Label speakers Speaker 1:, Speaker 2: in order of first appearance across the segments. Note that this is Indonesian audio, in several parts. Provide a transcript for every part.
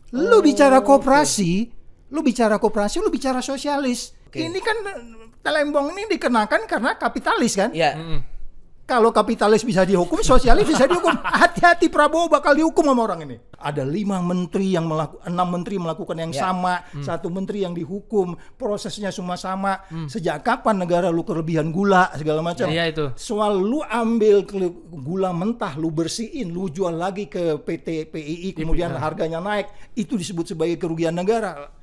Speaker 1: Lu bicara koperasi, lu bicara sosialis. Ini kan Talembong ini dikenakan karena kapitalis kan?
Speaker 2: Iya.
Speaker 1: Kalau kapitalis bisa dihukum, sosialis bisa dihukum. Hati-hati, Prabowo bakal dihukum sama orang ini. Ada 6 menteri melakukan yang sama, 1 menteri yang dihukum, prosesnya semua sama. Sejak kapan negara lu kelebihan gula segala macam?
Speaker 3: Iya itu.
Speaker 1: Soal lu ambil gula mentah, lu bersihin, lu jual lagi ke PT PII, kemudian harganya naik, itu disebut sebagai kerugian negara.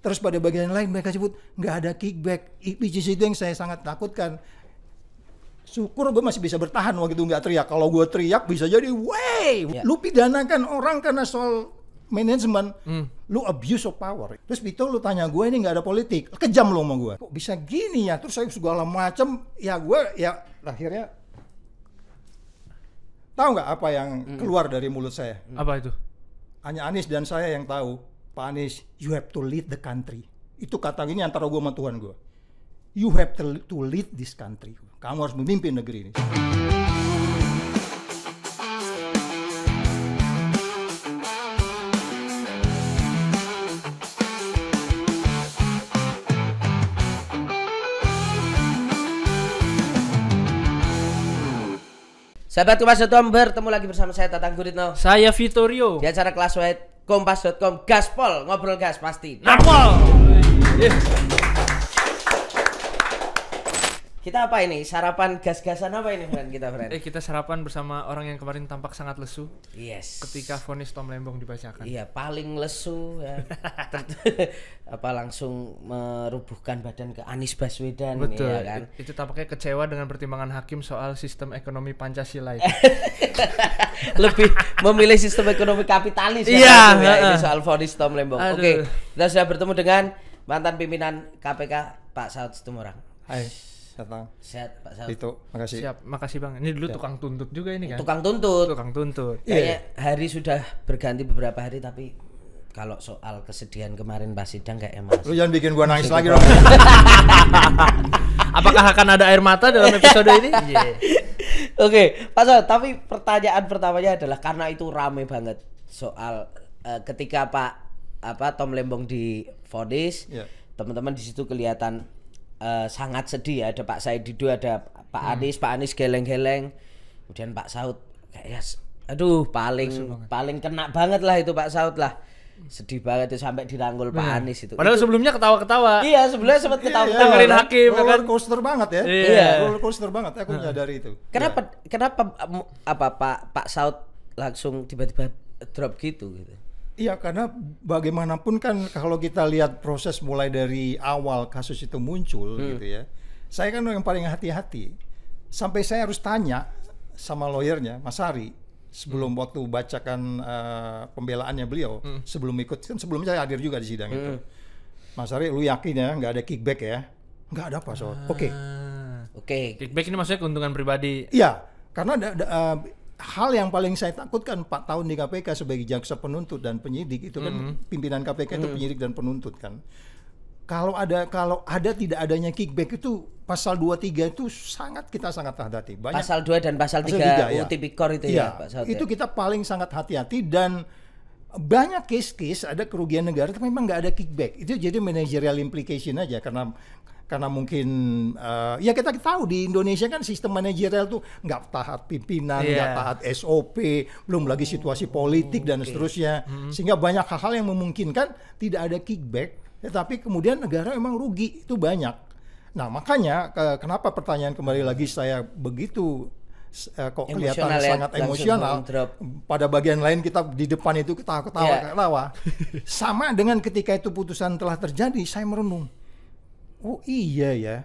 Speaker 1: Terus pada bagian lain mereka sebut nggak ada kickback. Itu yang saya sangat takutkan. Syukur gue masih bisa bertahan waktu itu nggak teriak. Kalau gue teriak bisa jadi, lu pidanakan orang karena soal manajemen, lu abuse of power. Terus Vito lu tanya gue ini nggak ada politik, kejam lu sama gue. Kok bisa gini ya? Terus saya segala macam, ya akhirnya tahu nggak apa yang keluar dari mulut saya?
Speaker 3: Apa itu? Hanya
Speaker 1: Anies dan saya yang tahu. Pak Anies, you have to lead the country. Itu kata gini antara gue sama Tuhan gue. You have to lead this country. Kamu harus memimpin negeri ini.
Speaker 2: Sahabat Kompas.com, bertemu lagi bersama saya Tatang Guritno.
Speaker 3: Saya Vittorio.
Speaker 2: Di acara Classwide Kompas.com, gaspol, ngobrol gas pasti.
Speaker 3: Napol.
Speaker 2: Kita apa ini? Sarapan gas-gasan apa ini, friend?
Speaker 3: Kita sarapan bersama orang yang kemarin tampak sangat lesu.
Speaker 2: Yes.
Speaker 3: Ketika vonis Tom Lembong dibacakan.
Speaker 2: Iya, paling lesu ya. Langsung merubuhkan badan ke Anies Baswedan.
Speaker 3: Betul.
Speaker 2: Ya kan?
Speaker 3: Itu tampaknya kecewa dengan pertimbangan hakim soal sistem ekonomi Pancasila itu.
Speaker 2: Lebih memilih sistem ekonomi kapitalis.
Speaker 3: Iya.
Speaker 2: Ini soal vonis Tom Lembong. Oke, kita sudah bertemu dengan mantan pimpinan KPK Pak Saud Situmorang.
Speaker 1: Hai. Sehat
Speaker 2: Pak Saud.
Speaker 1: Itu, makasih.
Speaker 3: Siap, makasih Bang. Ini dulu tukang tuntut juga ini kan?
Speaker 2: Tukang tuntut. Kayaknya hari sudah berganti beberapa hari, tapi kalau soal kesedihan kemarin pas sidang kayak Mas.
Speaker 1: Lu jangan bikin gua nangis lagi dong.
Speaker 3: Apakah akan ada air mata dalam episode ini?
Speaker 2: Oke, Pak Saud, tapi pertanyaan pertamanya adalah karena itu rame banget soal ketika Tom Lembong divonis, teman-teman di situ kelihatan sangat sedih ya. Ada Pak Said Didu, ada Pak Anies geleng-geleng, kemudian Pak Saud kayak paling kena banget lah itu Pak Saud lah, sedih banget itu sampai dirangkul Pak Anies itu.
Speaker 3: Padahal sebelumnya ketawa-ketawa.
Speaker 2: Iya, sebelumnya sempat ketawa-ketawa.
Speaker 3: Dengerin hakim
Speaker 1: roller coaster banget ya.
Speaker 3: Iya.
Speaker 1: Roller coaster banget, aku menyadari itu.
Speaker 2: Kenapa Pak Saud langsung tiba-tiba drop gitu?
Speaker 1: Iya, karena bagaimanapun kan kalau kita lihat proses mulai dari awal kasus itu muncul gitu ya. Saya kan yang paling hati-hati. Sampai saya harus tanya sama lawyernya, Mas Hari, sebelum waktu bacakan pembelaannya beliau, sebelum ikut, kan sebelumnya saya hadir juga di sidang itu. Mas Hari, lu yakin ya nggak ada kickback ya? Nggak ada Pak Saud. Oke.
Speaker 3: Kickback ini maksudnya keuntungan pribadi.
Speaker 1: Iya, karena hal yang paling saya takutkan 4 tahun di KPK sebagai jaksa penuntut dan penyidik itu kan pimpinan KPK itu penyidik dan penuntut kan. Kalau ada tidak adanya kickback itu pasal 23 itu kita sangat hati-hati.
Speaker 2: Pasal 2 dan pasal 3 Tipikor itu ya Pak Saud.
Speaker 1: Itu kita paling sangat hati-hati dan banyak case-case ada kerugian negara tapi memang nggak ada kickback. Itu jadi managerial implication aja karena mungkin ya kita tahu di Indonesia kan sistem manajerial tuh nggak taat pimpinan, nggak taat SOP, belum lagi situasi politik dan seterusnya, sehingga banyak hal-hal yang memungkinkan tidak ada kickback, tapi kemudian negara memang rugi itu banyak. Nah makanya kenapa pertanyaan kembali lagi saya begitu kok kelihatan sangat emosional. Pada bagian lain kita di depan itu ketawa. Sama dengan ketika itu putusan telah terjadi, saya merenung. Oh iya ya,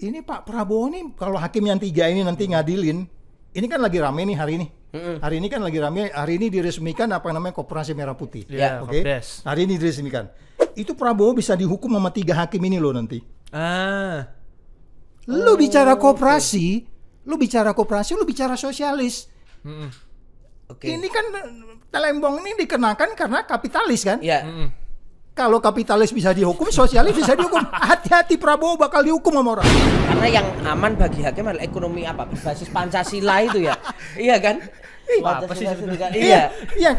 Speaker 1: ini Pak Prabowo nih kalau hakim yang 3 ini nanti ngadilin, ini kan lagi rame nih hari ini. Hari ini kan lagi rame, hari ini diresmikan Koperasi Merah Putih. Oke. Hari ini diresmikan. Itu Prabowo bisa dihukum sama 3 hakim ini loh nanti. Lu bicara koperasi, lu bicara sosialis. Ini kan Talembong ini dikenakan karena kapitalis kan?
Speaker 2: Iya.
Speaker 1: Kalau kapitalis bisa dihukum, sosialis bisa dihukum. Hati-hati, Prabowo bakal dihukum sama orang.
Speaker 2: Karena yang aman bagi hakim adalah ekonomi berbasis Pancasila itu ya. Iya kan?
Speaker 3: Wah, apa sih sebetulnya?
Speaker 1: Iya,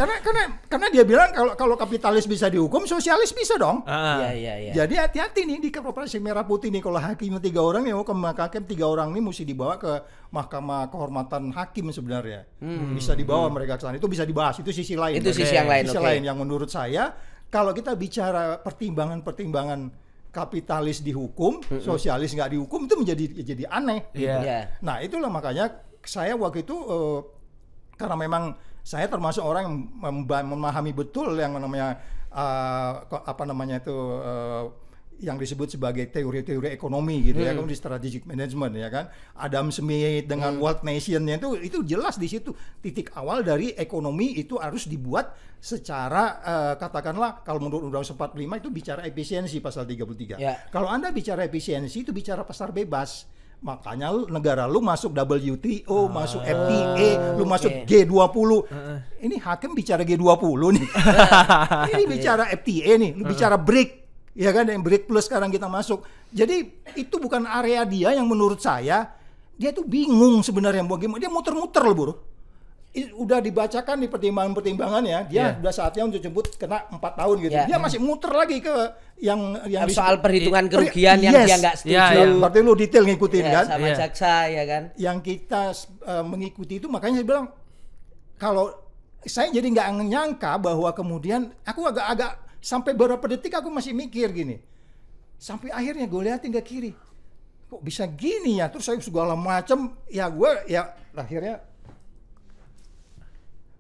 Speaker 1: karena dia bilang kalau kapitalis bisa dihukum, sosialis bisa dong.
Speaker 2: Iya.
Speaker 1: Jadi hati-hati nih di Koperasi Merah Putih nih, kalau hakimnya 3 orang nih, ke hakim 3 orang nih mesti dibawa ke Mahkamah Kehormatan Hakim sebenarnya. Bisa dibawa mereka ke sana. Itu bisa dibahas, itu sisi lain.
Speaker 2: Itu sisi yang lain.
Speaker 1: Sisi lain yang menurut saya, kalau kita bicara pertimbangan kapitalis dihukum, sosialis nggak dihukum, itu jadi aneh. Nah, itulah makanya saya waktu itu karena memang saya termasuk orang yang memahami betul yang namanya yang disebut sebagai teori-teori ekonomi gitu ya, di strategic management ya kan. Adam Smith dengan World Nation-nya itu jelas di situ titik awal dari ekonomi itu harus dibuat secara katakanlah kalau menurut Undang-Undang 45 itu bicara efisiensi pasal 33. Kalau Anda bicara efisiensi itu bicara pasar bebas. Makanya negara lu masuk WTO, masuk FTA, lu masuk G20. Ini hakim bicara G20 nih. Ini bicara FTA nih, lu bicara BRIC. Ya kan, yang BRIC plus sekarang kita masuk. Jadi itu bukan area dia yang menurut saya, dia tuh bingung sebenarnya bagaimana. Dia muter-muter loh, Bro. Udah dibacakan di pertimbangan-pertimbangannya, dia udah saatnya untuk jemput kena 4 tahun gitu. Dia masih muter lagi ke yang
Speaker 2: soal perhitungan kerugian yang dia nggak setuju.
Speaker 1: Berarti lu detail ngikutin kan?
Speaker 2: Sama jaksa ya kan.
Speaker 1: Yang kita mengikuti itu, makanya saya bilang kalau saya jadi nggak nyangka bahwa kemudian aku agak sampai beberapa detik aku masih mikir gini. Sampai akhirnya gue liatin ke kiri. Kok bisa gini ya? Terus saya segala macam akhirnya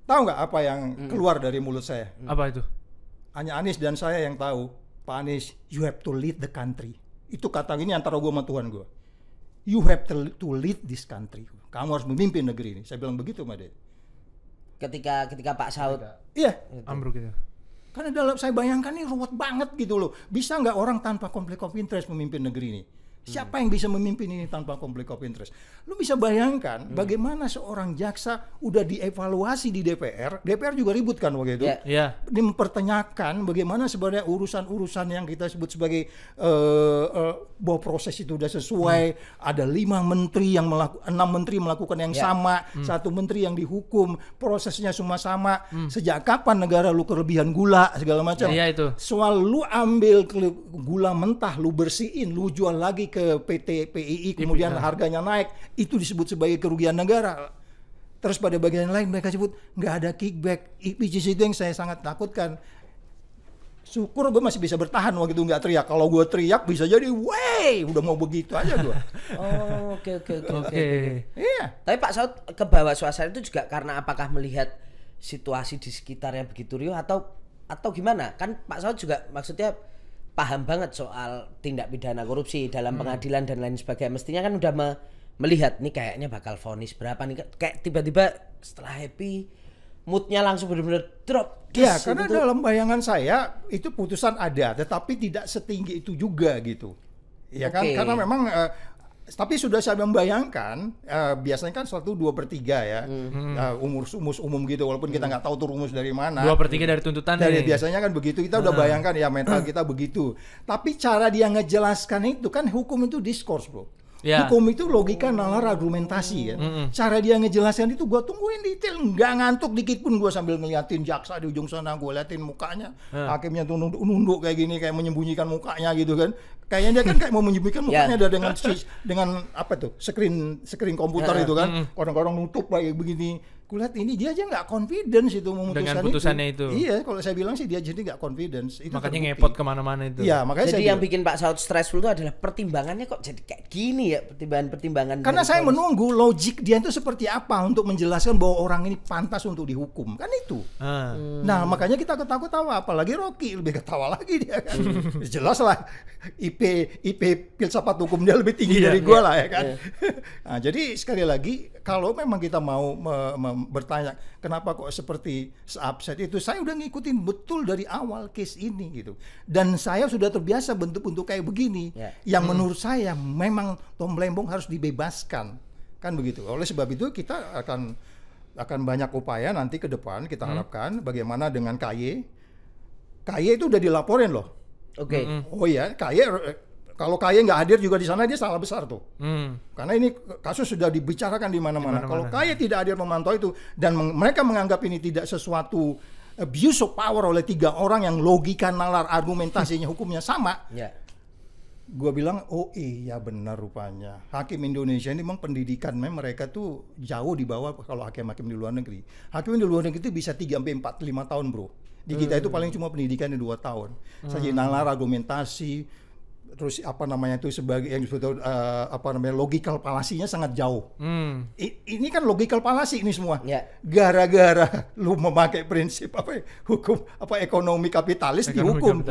Speaker 1: tahu nggak apa yang keluar dari mulut saya?
Speaker 3: Apa itu?
Speaker 1: Hanya Anies dan saya yang tahu. Pak Anies, you have to lead the country. Itu kata gini antara gue sama Tuhan gue. You have to lead this country. Kamu harus memimpin negeri ini. Saya bilang begitu sama dia.
Speaker 2: Ketika Pak Saud.
Speaker 1: Iya.
Speaker 3: Ambruk gitu.
Speaker 1: Karena dalam saya bayangkan ini ruwet banget gitu loh. Bisa nggak orang tanpa konflik of interest memimpin negeri ini? Siapa yang bisa memimpin ini tanpa konflik of interest? Lu bisa bayangkan bagaimana seorang jaksa udah dievaluasi di DPR juga ribut kan waktu itu.
Speaker 3: Dia
Speaker 1: mempertanyakan bagaimana sebenarnya urusan-urusan yang kita sebut sebagai bahwa proses itu udah sesuai. Ada 6 menteri melakukan yang sama, 1 menteri yang dihukum, prosesnya semua sama. Sejak kapan negara lu kelebihan gula segala macam?
Speaker 3: Itu.
Speaker 1: Soal lu ambil gula mentah, lu bersihin, lu jual lagi ke PT PII, kemudian harganya naik, itu disebut sebagai kerugian negara. Terus pada bagian lain mereka sebut nggak ada kickback. Which is itu yang saya sangat takutkan. Syukur gue masih bisa bertahan waktu itu nggak teriak. Kalau gue teriak bisa jadi, wey, udah mau begitu aja gue.
Speaker 2: Oke.
Speaker 1: Iya.
Speaker 2: Tapi Pak Saud ke bawah suasana itu juga karena apakah melihat situasi di sekitar yang begitu riuh atau gimana? Kan Pak Saud juga maksudnya paham banget soal tindak pidana korupsi dalam pengadilan dan lain sebagainya. Mestinya kan udah melihat nih kayaknya bakal vonis berapa nih, kayak tiba-tiba setelah happy moodnya langsung benar-benar drop.
Speaker 1: Ya, karena dalam bayangan saya itu putusan ada, tetapi tidak setinggi itu juga gitu. Ya kan, karena memang tapi sudah saya membayangkan biasanya kan 1/2/3 ya, rumus umum gitu, walaupun kita nggak tahu tuh rumus dari mana.
Speaker 3: 2/3 dari tuntutan.
Speaker 1: Biasanya kan begitu, kita udah bayangkan ya mental kita begitu. Tapi cara dia ngejelaskan itu kan, hukum itu diskurs, bro. Hukum itu logika, nalar, argumentasi kan. Cara dia ngejelaskan itu gue tungguin detail, nggak ngantuk dikit pun gue sambil ngeliatin jaksa di ujung sana, gue liatin mukanya, hakimnya tuh nunduk kayak gini, kayak menyembunyikan mukanya gitu kan. Kayaknya dia kan kayak mau menyembunyikan mukanya dengan apa tuh, screen komputer itu kan, kadang-kadang nutup kayak begini. Kulihat ini dia aja nggak confidence itu memutuskan
Speaker 3: dengan putusannya itu.
Speaker 1: Iya, kalau saya bilang sih dia jadi nggak confidence. Itu
Speaker 3: makanya ngepot kemana-mana itu.
Speaker 1: Iya, makanya
Speaker 2: jadi yang bikin Pak Saud stressful itu adalah pertimbangannya kok jadi kayak gini ya, pertimbangan.
Speaker 1: Karena saya menunggu logik dia itu seperti apa untuk menjelaskan bahwa orang ini pantas untuk dihukum, kan itu. Nah, makanya kita ketawa-tawa, apalagi Rocky lebih ketawa lagi dia kan. Jelas lah IP filsafat hukum dia lebih tinggi dari gua lah ya kan. Nah, jadi sekali lagi kalau memang kita mau bertanya kenapa kok seperti upset itu, saya udah ngikutin betul dari awal case ini gitu, dan saya sudah terbiasa bentuk-bentuk kayak begini yang menurut saya memang Tom Lembong harus dibebaskan kan begitu. Oleh sebab itu kita akan banyak upaya nanti ke depan, kita harapkan bagaimana dengan KY itu udah dilaporin loh. Oh ya, KY kalau KAY nggak hadir juga di sana dia salah besar tuh. Karena ini kasus sudah dibicarakan di mana-mana. Kalau KAY tidak hadir memantau itu dan mereka menganggap ini tidak sesuatu abuse of power oleh 3 orang yang logika nalar argumentasinya hukumnya sama. Gue bilang oh iya benar rupanya hakim Indonesia ini memang pendidikan mereka tuh jauh di bawah kalau hakim-hakim di luar negeri. Hakim di luar negeri itu bisa 3-4-5 tahun bro. Di kita itu paling cuma pendidikannya 2 tahun. Saja nalar argumentasi, terus apa namanya itu sebagai yang disebut logical fallacy-nya sangat jauh. Ini kan logical fallacy ini semua. Gara-gara lu memakai prinsip hukum ekonomi kapitalis dihukum.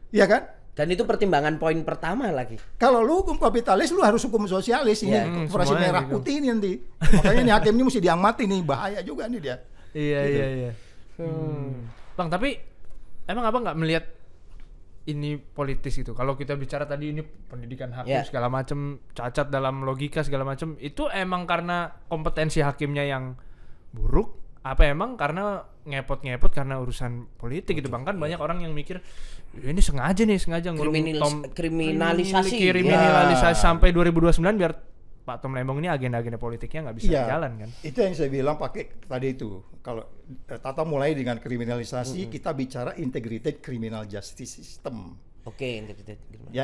Speaker 1: Iya kan?
Speaker 2: Dan itu pertimbangan poin pertama lagi.
Speaker 1: Kalau lu hukum kapitalis, lu harus hukum sosialis. Ini operasi merah putih ini nanti. Makanya nih hakim ini mesti diamati nih, bahaya juga nih dia.
Speaker 3: Iya. Bang, tapi emang Abang nggak melihat ini politis gitu? Kalau kita bicara tadi ini pendidikan hakim segala macam, cacat dalam logika segala macam, itu emang karena kompetensi hakimnya yang buruk? Apa emang karena ngepot-ngepot karena urusan politik gitu Bang? Kan banyak orang yang mikir ini sengaja
Speaker 2: kriminalisasi
Speaker 3: sampai 2029 biar Pak Tom Lembong ini agenda-agenda politiknya nggak bisa jalan kan? Itu
Speaker 1: yang saya bilang pakai tadi itu. Kalau Tata mulai dengan kriminalisasi, kita bicara integrated criminal justice system.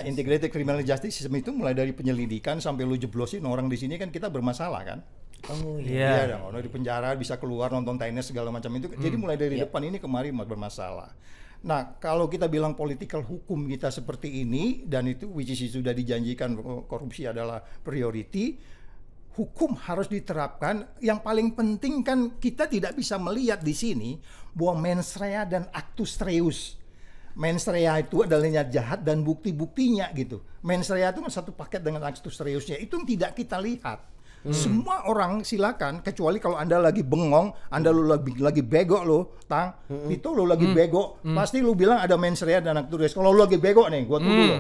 Speaker 1: Integrated criminal justice system itu mulai dari penyelidikan sampai lu jeblosin orang di sini kan kita bermasalah kan? Iya dong, di penjara bisa keluar nonton tenis segala macam itu. Jadi mulai dari depan ini kemari bermasalah. Nah, kalau kita bilang political hukum kita seperti ini dan itu which is sudah dijanjikan korupsi adalah priority, hukum harus diterapkan. Yang paling penting kan kita tidak bisa melihat di sini bahwa mens rea dan actus reus. Mens rea itu adalah niat jahat dan bukti-buktinya gitu. Mens rea itu satu paket dengan actus reusnya. Itu yang tidak kita lihat. Semua orang silakan, kecuali kalau Anda lagi bengong, Anda lu lagi bego lo, itu lu lagi bego, pasti lu bilang ada mens rea dan actus reus. Kalau lu lagi bego nih, gua tuduh lo,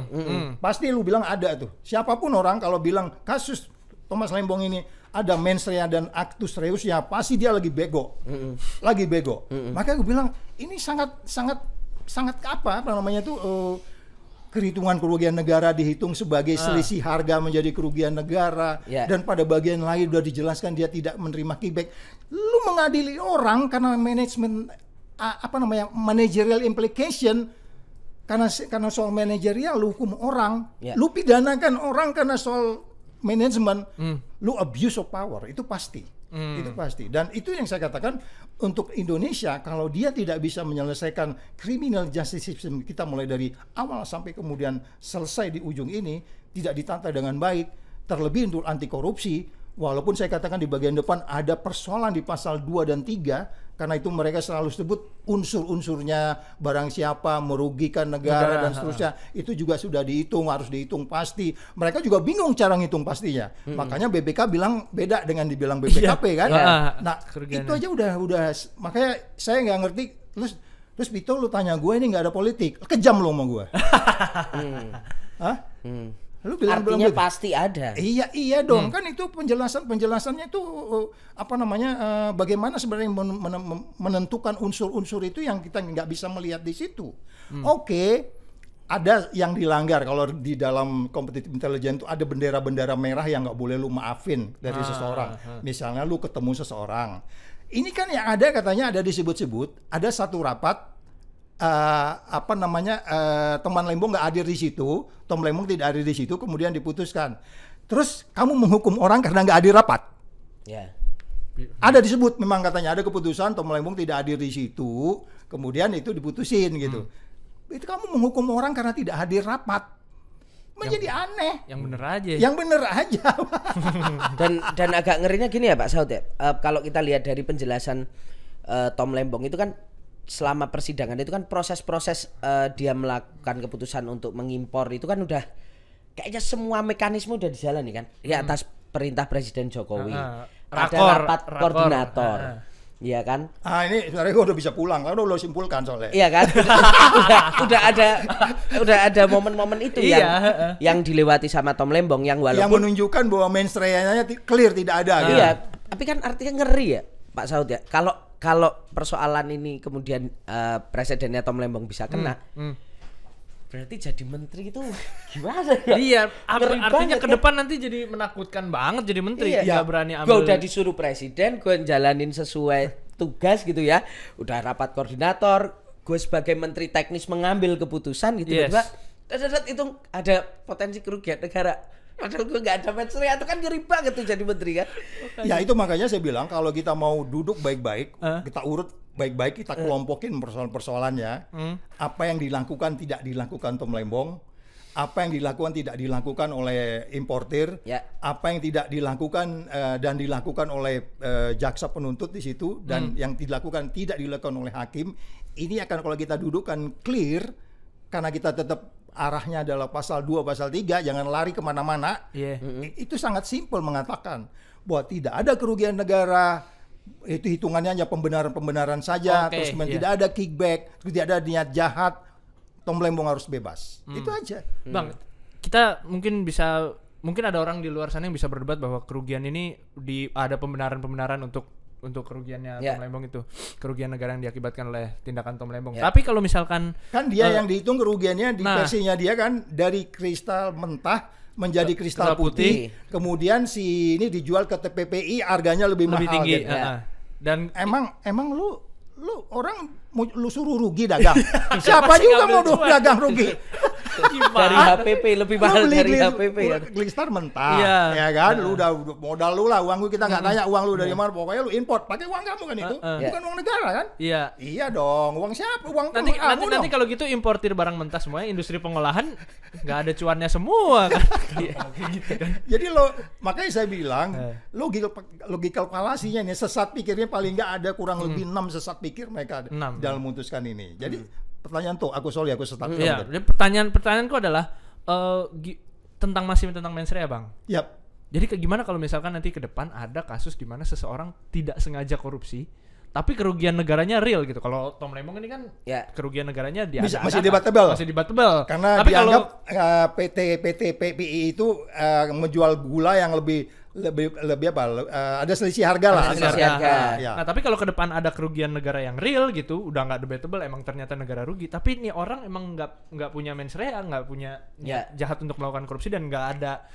Speaker 1: pasti lu bilang ada tuh. Siapapun orang kalau bilang kasus Thomas Lembong ini ada mens rea dan actus reus, ya pasti dia lagi bego, lagi bego. Makanya gue bilang ini sangat apa namanya tuh perhitungan kerugian negara dihitung sebagai selisih harga menjadi kerugian negara, dan pada bagian lain sudah dijelaskan dia tidak menerima kickback. Lu mengadili orang karena manajemen managerial implication, karena soal manajerial lu hukum orang, lu pidanakan orang karena soal manajemen, lu abuse of power, itu pasti. Itu pasti. Dan itu yang saya katakan untuk Indonesia, kalau dia tidak bisa menyelesaikan criminal justice system kita mulai dari awal sampai kemudian selesai di ujung ini tidak ditata dengan baik, terlebih untuk anti korupsi, walaupun saya katakan di bagian depan ada persoalan di pasal 2 dan 3, karena itu mereka selalu sebut unsur-unsurnya barang siapa merugikan negara dan seterusnya, itu juga sudah dihitung, harus dihitung pasti. Mereka juga bingung cara ngitung pastinya. Makanya BPK bilang beda dengan dibilang BPKP kan. Nah, itu aja udah makanya saya nggak ngerti. Terus Vito lu tanya gue ini nggak ada politik, kejam lo sama gue.
Speaker 2: Lu bilang artinya pasti ada.
Speaker 1: Iya dong, kan itu penjelasannya itu bagaimana sebenarnya menentukan unsur-unsur itu yang kita nggak bisa melihat di situ. Oke, ada yang dilanggar kalau di dalam competitive intelligence itu ada bendera-bendera merah yang nggak boleh lu maafin dari seseorang. Misalnya lu ketemu seseorang, ini kan yang ada katanya ada disebut-sebut ada satu rapat. Teman Lembong nggak hadir di situ, Tom Lembong tidak hadir di situ, kemudian diputuskan. Terus kamu menghukum orang karena nggak hadir rapat? Ada disebut, memang katanya ada keputusan Tom Lembong tidak hadir di situ, kemudian itu diputusin gitu. Itu kamu menghukum orang karena tidak hadir rapat, menjadi aneh.
Speaker 3: Yang bener aja.
Speaker 1: Yang bener aja.
Speaker 2: dan agak ngerinya gini ya Pak Saud ya, kalau kita lihat dari penjelasan Tom Lembong itu kan selama persidangan itu kan proses-proses dia melakukan keputusan untuk mengimpor itu kan udah kayaknya semua mekanisme udah dijalani kan ya atas perintah Presiden Jokowi. Ada rapat koordinator. Iya kan?
Speaker 1: Ini sebenarnya gue udah bisa pulang, kan udah simpulkan soalnya.
Speaker 2: Iya kan? udah ada momen-momen itu yang dilewati sama Tom Lembong yang walaupun
Speaker 1: yang menunjukkan bahwa mens rea-nya clear tidak ada.
Speaker 2: Iya, tapi kan artinya ngeri ya Pak Saud ya. Kalau persoalan ini kemudian presidennya Tom Lembong bisa kena, Berarti jadi menteri itu gimana ya?
Speaker 3: Iya, artinya ke
Speaker 2: kan?
Speaker 3: depan nanti jadi menakutkan banget jadi menteri.
Speaker 2: Iya.
Speaker 3: Nggak berani ambil.
Speaker 2: Gue udah disuruh presiden, gue jalanin sesuai tugas gitu ya. Udah rapat koordinator, gue sebagai menteri teknis mengambil keputusan gitu.
Speaker 3: Yes.
Speaker 2: Itu ada potensi kerugian negara. Padahal gue gak ada menteri, itu kan ngeri banget tuh jadi menteri kan.
Speaker 1: Ya itu makanya saya bilang kalau kita mau duduk baik-baik, kita urut baik-baik, kita kelompokin persoalan-persoalannya. Apa yang dilakukan tidak dilakukan Tom Lembong, apa yang dilakukan tidak dilakukan oleh importir, apa yang tidak dilakukan dan dilakukan oleh jaksa penuntut di situ, dan yang dilakukan tidak dilakukan oleh hakim. Ini akan kalau kita dudukkan clear, karena kita tetap arahnya adalah pasal 2, pasal 3, jangan lari kemana-mana. Itu sangat simpel mengatakan bahwa tidak ada kerugian negara, itu hitungannya hanya pembenaran-pembenaran saja, terus kemudian tidak ada kickback, tidak ada niat jahat, Tom Lembong harus bebas. Itu aja.
Speaker 3: Bang, kita mungkin ada orang di luar sana yang bisa berdebat bahwa kerugian ini ada pembenaran-pembenaran untuk kerugiannya Tom Lembong itu, kerugian negara yang diakibatkan oleh tindakan Tom Lembong. Tapi kalau misalkan
Speaker 1: kan dia yang dihitung kerugiannya di versinya dia kan dari kristal mentah menjadi kristal putih, kemudian si ini dijual ke TPPI harganya lebih mahal
Speaker 3: tinggi.
Speaker 1: Gitu.
Speaker 3: Dan
Speaker 1: emang lu orang lu suruh rugi dagang. Siapa juga mau dagang rugi?
Speaker 2: Dari HPP lebih mahal dari HPP ya.
Speaker 1: Kristal mentah, ya kan? Lu udah modal lu lah, uang lu kita nggak tanya uang lu dari mana, pokoknya lu import, pakai uang kamu kan itu, bukan uang negara kan? Iya dong, uang siapa? Uang
Speaker 3: nanti kalau gitu importir barang mentah semuanya, industri pengolahan nggak ada cuannya semua kan?
Speaker 1: Gitu kan? Jadi makanya saya bilang logical fallacy-nya ini, sesat pikirnya paling nggak ada kurang lebih 6 sesat pikir mereka dalam memutuskan ini. Jadi pertanyaan tuh, aku setat.
Speaker 3: Iya, pertanyaanku adalah tentang mensreanya Bang.
Speaker 1: Yap.
Speaker 3: Jadi gimana kalau misalkan nanti ke depan ada kasus di mana seseorang tidak sengaja korupsi, tapi kerugian negaranya real gitu. Kalau Tom Lembong ini kan kerugian negaranya
Speaker 1: masih debatable. Karena
Speaker 3: tapi
Speaker 1: dianggap PT PPI itu menjual gula yang lebih apa? Ada selisih harga lah.
Speaker 3: Nah, tapi kalau ke depan ada kerugian negara yang real gitu, udah nggak debatable, emang ternyata negara rugi. Tapi ini orang emang nggak punya mens rea, nggak punya jahat untuk melakukan korupsi, dan nggak ada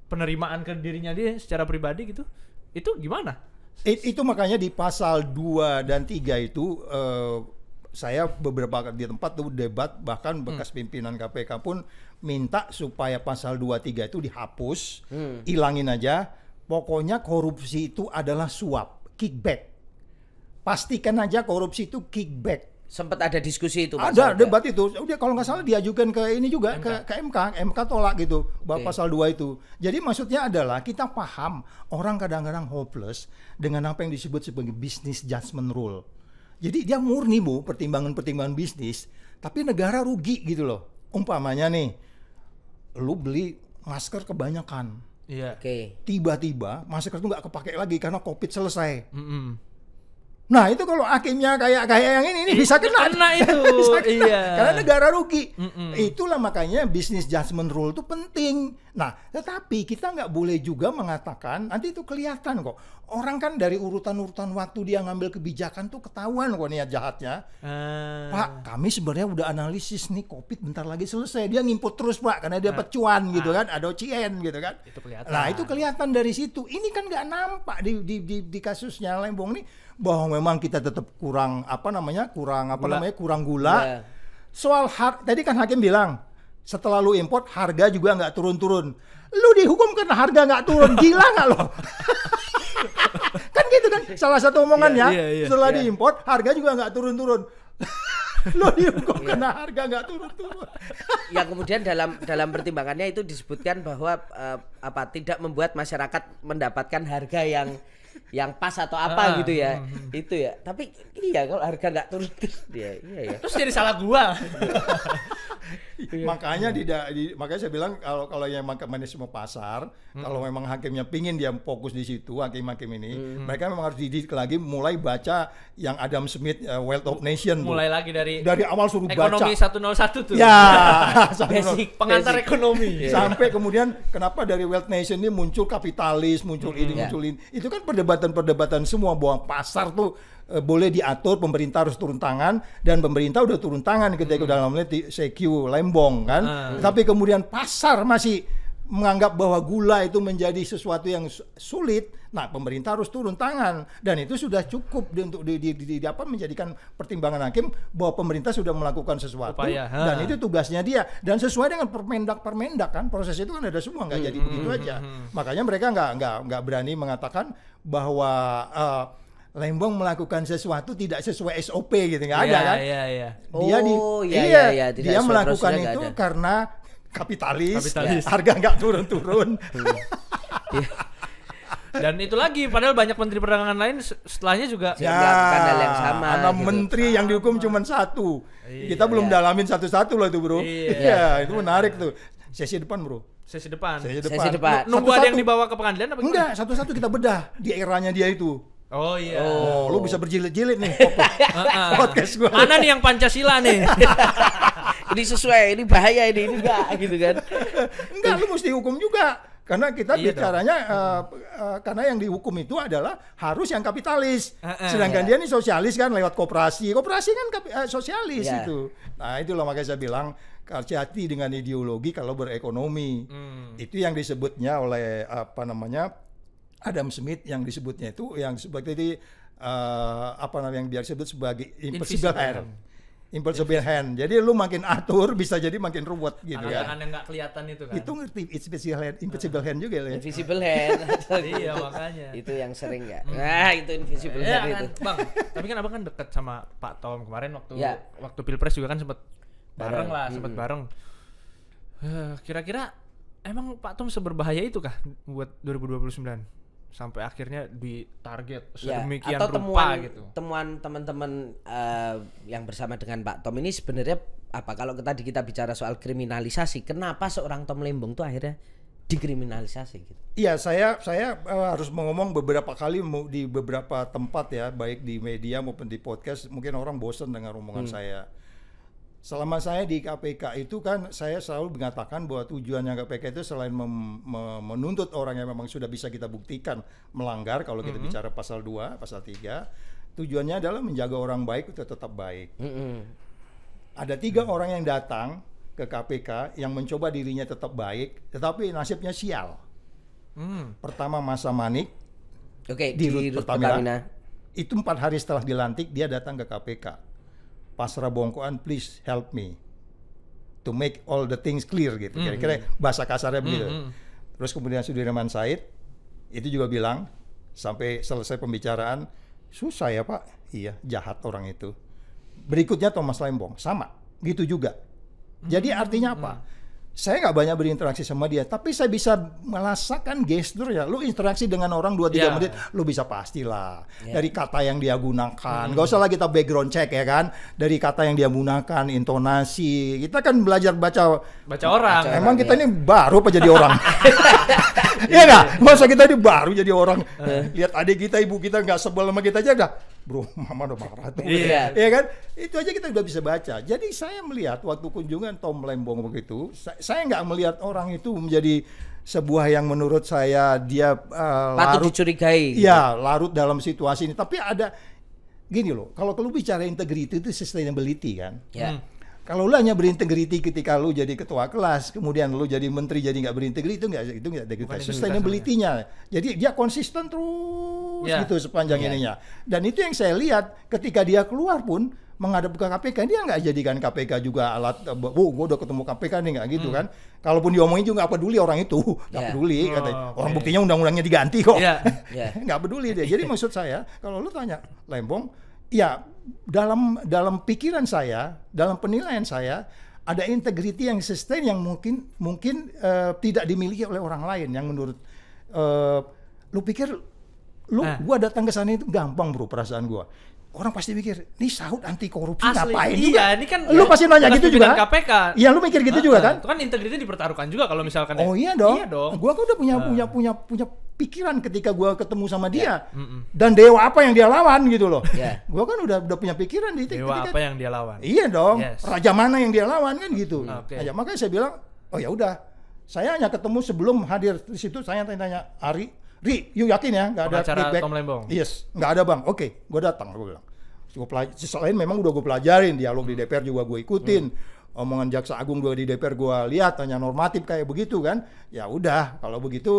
Speaker 3: penerimaan ke dirinya dia secara pribadi gitu. Itu gimana?
Speaker 1: Itu makanya di pasal 2 dan 3 itu saya beberapa di tempat tuh debat, bahkan bekas pimpinan KPK pun minta supaya pasal 2-3 itu dihapus, hilangin aja. Pokoknya korupsi itu adalah suap, kickback. Pastikan aja korupsi itu kickback.
Speaker 2: Sempat ada diskusi itu.
Speaker 1: Ada debat itu. Udah kalau nggak salah diajukan ke ini juga ke MK tolak gitu bahwa pasal 2 itu. Jadi maksudnya adalah kita paham orang kadang-kadang hopeless dengan apa yang disebut sebagai business judgment rule. Jadi dia murni pertimbangan-pertimbangan bisnis, tapi negara rugi gitu loh. Umpamanya nih, lu beli masker kebanyakan, tiba-tiba masker itu nggak kepake lagi karena COVID selesai. Nah itu kalau hakimnya kayak yang ini bisa kena
Speaker 3: itu.
Speaker 1: Karena negara rugi. Itulah makanya business judgment rule itu penting. Nah tetapi kita nggak boleh juga mengatakan, nanti itu kelihatan kok. Orang kan dari urutan-urutan waktu dia ngambil kebijakan tuh ketahuan kok niat jahatnya. Pak, kami sebenarnya udah analisis nih, COVID bentar lagi selesai. Dia ngimput terus Pak karena dia pecuan gitu kan, ada OCN gitu kan.
Speaker 3: Itu kelihatan.
Speaker 1: Nah itu kelihatan dari situ. Ini kan nggak nampak di kasusnya Lembong nih, bahwa memang kita tetap kurang gula. Soal tadi kan hakim bilang setelah lu import harga juga nggak turun-turun. Lu dihukum karena harga nggak turun, gila nggak lo? Kan gitu kan salah satu omongannya. Setelah diimport harga juga nggak turun-turun. Lu dihukum karena harga nggak turun-turun.
Speaker 2: Ya kemudian dalam pertimbangannya itu disebutkan bahwa tidak membuat masyarakat mendapatkan harga yang pas atau apa gitu ya. Itu ya. Tapi kalau harga nggak turun iya.
Speaker 3: Terus jadi salah gua.
Speaker 1: Makanya makanya saya bilang kalau yang manajemen pasar, kalau memang hakimnya pingin dia fokus di situ, hakim-hakim ini, mereka memang harus dididik lagi, mulai baca yang Adam Smith Wealth of Nation.
Speaker 3: Mulai lagi dari
Speaker 1: awal suruh
Speaker 3: ekonomi
Speaker 1: baca.
Speaker 3: Ekonomi 101 tuh.
Speaker 1: Ya,
Speaker 3: basic pengantar ekonomi.
Speaker 1: Sampai kemudian kenapa dari Wealth Nation ini muncul kapitalis, muncul ini. Itu kan perdebatan semua bahwa pasar tuh boleh diatur, pemerintah harus turun tangan, dan pemerintah udah turun tangan ketika dalam CQ Lembong kan. Tapi kemudian pasar masih menganggap bahwa gula itu menjadi sesuatu yang sulit. Nah, pemerintah harus turun tangan, dan itu sudah cukup untuk menjadikan pertimbangan hakim bahwa pemerintah sudah melakukan sesuatu dan itu tugasnya dia, dan sesuai dengan permendak kan, proses itu kan ada semua, nggak jadi begitu aja. Makanya mereka nggak berani mengatakan bahwa Lembong melakukan sesuatu tidak sesuai SOP gitu, nggak ada kan? Dia melakukan itu karena kapitalis. Harga nggak turun-turun.
Speaker 3: Dan itu lagi, padahal banyak menteri perdagangan lain setelahnya juga
Speaker 2: melakukan hal yang sama.
Speaker 1: Ada gitu. Menteri yang dihukum cuma satu. Kita belum dalamin satu-satu loh itu bro. Itu menarik tuh. Sesi depan bro.
Speaker 3: Sesi depan.
Speaker 1: Satu-satu.
Speaker 3: Nunggu ada yang dibawa ke pengadilan apa?
Speaker 1: Enggak, satu-satu kita bedah di eranya dia itu.
Speaker 3: Oh iya.
Speaker 1: Lu bisa berjilid-jilid nih podcast gua.
Speaker 3: Mana nih yang Pancasila nih?
Speaker 2: Ini sesuai, ini bahaya, ini enggak gitu kan.
Speaker 1: Enggak, lu mesti hukum juga. Karena kita bicaranya karena yang dihukum itu adalah harus yang kapitalis. Sedangkan dia ini sosialis kan, lewat koperasi. Koperasi kan sosialis itu. Nah, itulah makanya saya bilang hati-hati dengan ideologi kalau berekonomi. Itu yang disebutnya oleh Adam Smith, yang disebutnya itu yang seperti yang dia sebut sebagai invisible hand. Jadi lu makin atur bisa jadi makin ruwet gitu kan.
Speaker 3: Tangan yang nggak kelihatan itu kan.
Speaker 1: Itu ngerti invisible hand juga ya.
Speaker 2: Invisible hand.
Speaker 3: Iya makanya.
Speaker 2: Itu yang sering ya. Nah, itu invisible hand
Speaker 3: kan,
Speaker 2: itu.
Speaker 3: Bang, tapi kan Abang kan dekat sama Pak Tom kemarin waktu Pilpres juga kan sempat bareng. Kira-kira emang Pak Tom seberbahaya itu kah buat 2029? Sampai akhirnya ditarget sedemikian rupa gitu.
Speaker 2: Temuan teman-teman yang bersama dengan Pak Tom ini sebenarnya apa? Kalau tadi kita bicara soal kriminalisasi, kenapa seorang Tom Lembong tuh akhirnya dikriminalisasi gitu?
Speaker 1: Iya, saya harus ngomong beberapa kali di beberapa tempat ya, baik di media maupun di podcast. Mungkin orang bosan dengan omongan saya. Selama saya di KPK itu kan saya selalu mengatakan bahwa tujuannya KPK itu selain menuntut orang yang memang sudah bisa kita buktikan melanggar, kalau kita bicara pasal 2, pasal 3, tujuannya adalah menjaga orang baik untuk tetap baik. Ada 3 orang yang datang ke KPK yang mencoba dirinya tetap baik, tetapi nasibnya sial. Pertama Masa Manik, di Rut Pertamina. Itu 4 hari setelah dilantik dia datang ke KPK. Pasrah bongkoan, please help me to make all the things clear gitu. Kira-kira bahasa kasarnya begitu. Terus kemudian Sudirman Said itu juga bilang sampai selesai pembicaraan, susah ya Pak. Iya, jahat orang itu. Berikutnya Thomas Lembong, sama gitu juga. Jadi artinya apa? Saya nggak banyak berinteraksi sama dia, tapi saya bisa merasakan gestur ya. Lu interaksi dengan orang 2-3 menit, lu bisa pastilah dari kata yang dia gunakan. Gak usah lah kita background check ya kan. Dari kata yang dia gunakan, intonasi. Kita kan belajar baca orang. Emang kita ini baru apa jadi orang? Iya nggak? Masa kita ini baru jadi orang? Lihat adik kita, ibu kita nggak sebel sama kita aja dah. Bro, mama udah marah tuh. Iya kan? Itu aja kita udah bisa baca. Jadi saya melihat waktu kunjungan Tom Lembong begitu, saya nggak melihat orang itu menjadi sebuah yang menurut saya dia
Speaker 2: patut dicurigai.
Speaker 1: Iya, larut dalam situasi ini. Tapi ada gini loh, kalau lu bicara integrity itu sustainability kan. Kalau lu hanya berintegriti ketika lu jadi ketua kelas, kemudian lu jadi menteri jadi nggak berintegriti, itu nggak integritas. Sustainability-nya. Jadi dia konsisten terus gitu sepanjang ininya. Dan itu yang saya lihat ketika dia keluar pun menghadap ke KPK, dia nggak jadikan KPK juga alat, gue udah ketemu KPK nih, nggak gitu kan. Kalaupun diomongin juga nggak peduli orang itu, nggak peduli. Orang buktinya undang-undangnya diganti kok. Nggak peduli dia. Jadi maksud saya, kalau lu tanya Lembong, ya dalam pikiran saya, dalam penilaian saya, ada integriti yang sustain yang mungkin tidak dimiliki oleh orang lain. Yang menurut lu pikir gua datang ke sana itu gampang bro, perasaan gua. Orang pasti mikir, nih Saud anti korupsi ngapain juga?
Speaker 3: Ini kan
Speaker 1: lu pasti nanya gitu juga.
Speaker 3: KPK.
Speaker 1: Iya, lu mikir gitu juga kan?
Speaker 3: Itu kan integritas dipertaruhkan juga kalau misalkan.
Speaker 1: Oh iya dong. Gua kan udah punya pikiran ketika gua ketemu sama dia. Dan dewa apa yang dia lawan gitu loh. Gua kan udah punya pikiran di itu.
Speaker 3: Dewa apa yang dia lawan?
Speaker 1: Iya dong. Raja mana yang dia lawan kan gitu. Aja, makanya saya bilang, oh ya udah. Saya hanya ketemu sebelum hadir di situ, saya tanya Ari, Ri, you yakin ya nggak ada kickback?
Speaker 3: Tom Lembong.
Speaker 1: Yes, nggak ada bang. Oke, gue datang, gue bilang. Selain memang udah gue pelajarin, dialog di DPR juga gue ikutin, omongan jaksa agung juga di DPR gue lihat, hanya normatif kayak begitu kan. Ya udah, kalau begitu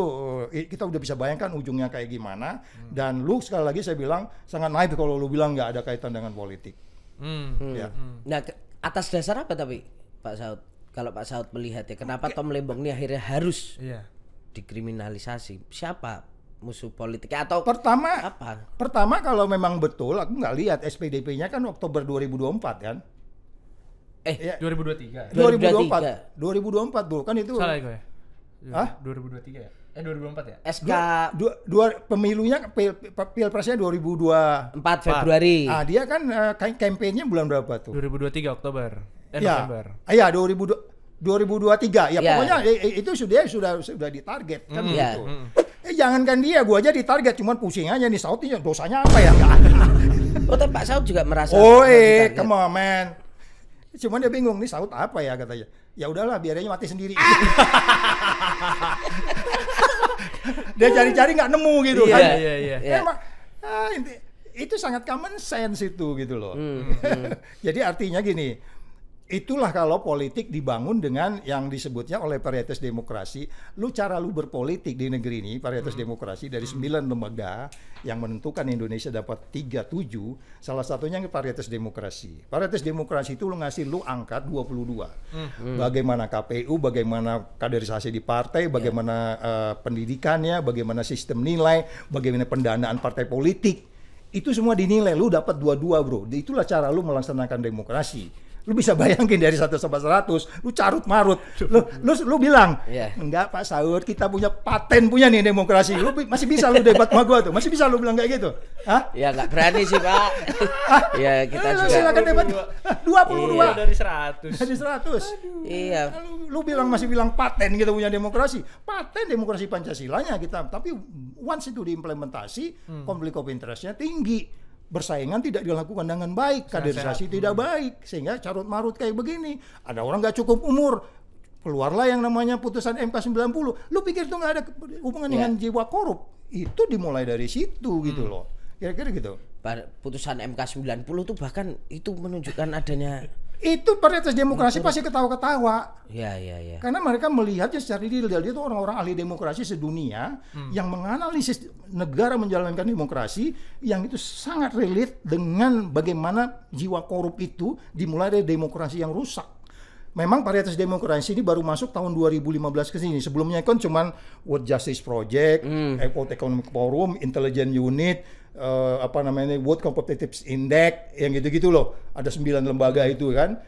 Speaker 1: kita udah bisa bayangkan ujungnya kayak gimana. Dan lu sekali lagi saya bilang sangat naif kalau lu bilang nggak ada kaitan dengan politik. Ya.
Speaker 2: Nah, atas dasar apa tapi Pak Saud? Kalau Pak Saud melihat ya, kenapa Tom Lembong ini akhirnya harus dikriminalisasi? Siapa musuh politiknya atau
Speaker 1: Pertama kalau memang betul, aku nggak lihat SPDP-nya kan Oktober 2024 kan?
Speaker 3: 2023.
Speaker 1: 2024 dulu kan itu.
Speaker 3: Salah gue ya?
Speaker 1: Hah?
Speaker 3: 2023 ya? 2024 ya?
Speaker 2: SK
Speaker 1: Pemilunya Pilpresnya 2024
Speaker 2: Februari.
Speaker 1: Ah, dia kan kampanyenya bulan berapa tuh?
Speaker 3: 2023 Oktober. November.
Speaker 1: Iya, 2023. Ya pokoknya itu sudah ditarget kan gitu. Jangankan dia, gua aja ditarget, cuman pusing aja nih Saud ini dosanya apa ya? Enggak ada.
Speaker 2: Oh, tapi Pak Saud juga merasa.
Speaker 1: Come on man. Cuman dia bingung nih Saud apa ya katanya. Ya udahlah, biar aja mati sendiri. Dia cari-cari nggak nemu gitu kan.
Speaker 3: Iya.
Speaker 1: Emang itu sangat common sense itu gitu loh. Jadi artinya gini, itulah kalau politik dibangun dengan yang disebutnya oleh varietas demokrasi. Cara lu berpolitik di negeri ini, varietas demokrasi dari 9 lembaga yang menentukan Indonesia dapat 37, salah satunya varietas demokrasi. Varietas demokrasi itu lu ngasih lu angkat 22. Bagaimana KPU, bagaimana kaderisasi di partai, bagaimana pendidikannya, bagaimana sistem nilai, bagaimana pendanaan partai politik. Itu semua dinilai, lu dapat 22 bro. Itulah cara lu melaksanakan demokrasi. Lu bisa bayangin dari 1 sampai 100, lu carut marut. Lu bilang, enggak Pak Saud, kita punya paten punya nih demokrasi. Lu masih bisa lu debat sama gua tuh. Masih bisa lu bilang kayak gitu. Hah?
Speaker 2: Ya enggak berani sih, Pak. Ya kita juga.
Speaker 1: Silakan debat. 22
Speaker 3: dari 100.
Speaker 1: Dari 100.
Speaker 2: Iya.
Speaker 1: Lu masih bilang paten kita punya demokrasi. Paten demokrasi Pancasilanya kita, tapi once itu diimplementasi, konflik of interest-nya tinggi. Bersaingan tidak dilakukan dengan baik, kaderisasi tidak baik, sehingga carut marut kayak begini. Ada orang nggak cukup umur, keluarlah yang namanya putusan MK 90. Lu pikir itu nggak ada hubungan dengan jiwa korup? Itu dimulai dari situ gitu loh. Kira-kira gitu.
Speaker 2: Putusan MK 90 tuh bahkan itu menunjukkan adanya
Speaker 1: itu varietas demokrasi pasti ketawa-ketawa.
Speaker 2: Iya.
Speaker 1: Karena mereka melihatnya secara detail. Dia itu orang-orang ahli demokrasi sedunia yang menganalisis negara menjalankan demokrasi yang itu sangat relate dengan bagaimana jiwa korup itu dimulai dari demokrasi yang rusak. Memang varietas demokrasi ini baru masuk tahun 2015 ke sini. Sebelumnya kan cuman World Justice Project, World Economic Forum, Intelligence Unit, World Competitive Index, yang gitu-gitu loh. Ada 9 lembaga itu kan.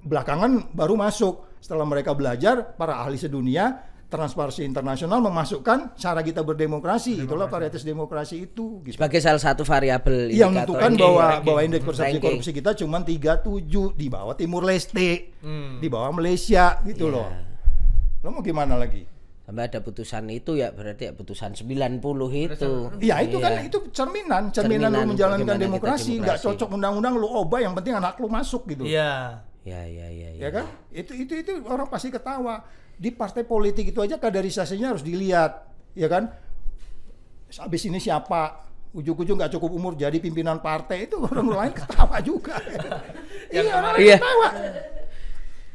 Speaker 1: Belakangan baru masuk. Setelah mereka belajar, para ahli sedunia, Transparansi Internasional memasukkan cara kita berdemokrasi. Itulah varietas demokrasi itu. Gitu.
Speaker 2: Sebagai salah satu variabel
Speaker 1: yang menentukan bahwa indeks persepsi korupsi kita cuma 37, di bawah Timur Leste, di bawah Malaysia gitu loh. Lo mau gimana lagi?
Speaker 2: Sampai ada putusan itu ya berarti ya putusan 90 itu.
Speaker 1: Iya itu kan itu cerminan lu menjalankan demokrasi. Nggak cocok undang-undang lu obah, yang penting anak lu masuk gitu.
Speaker 3: Iya.
Speaker 1: Ya kan? Itu orang pasti ketawa. Di partai politik itu aja kaderisasinya harus dilihat, ya kan? Habis ini siapa? Ujung-ujung nggak cukup umur jadi pimpinan partai, itu orang lain ketawa juga. Orang ketawa.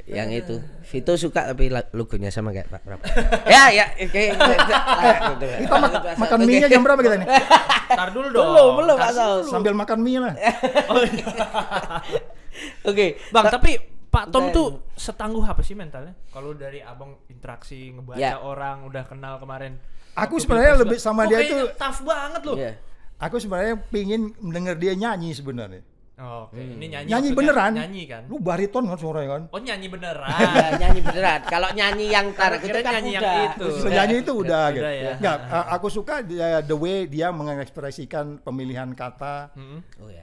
Speaker 2: Yang itu Vito suka tapi logonya sama kayak Pak Prabowo. Ya.
Speaker 1: Kita makan mie-nya jam berapa kita nih?
Speaker 3: Tar dulu dong.
Speaker 2: Belum Pak Saud.
Speaker 1: Sambil makan mie lah.
Speaker 2: Oke,
Speaker 3: Bang, tapi Pak Tom tuh setangguh apa sih mentalnya? Kalau dari abang interaksi ngebaca orang, udah kenal kemarin.
Speaker 1: Aku sebenarnya lebih sama dia itu
Speaker 3: tough banget loh.
Speaker 1: Aku sebenarnya pingin mendengar dia nyanyi sebenarnya.
Speaker 3: Oh, oke. Ini
Speaker 1: nyanyi beneran.
Speaker 3: Nyanyi kan?
Speaker 1: Lu bariton kan suaranya kan?
Speaker 3: Oh, nyanyi beneran.
Speaker 2: Nyanyi beneran. Kalau nyanyi yang tar itu kan
Speaker 3: nyanyi
Speaker 2: udah.
Speaker 3: yang itu.
Speaker 1: Nyanyi itu udah gitu.
Speaker 3: Ya.
Speaker 1: Enggak, aku suka the way dia mengekspresikan pemilihan kata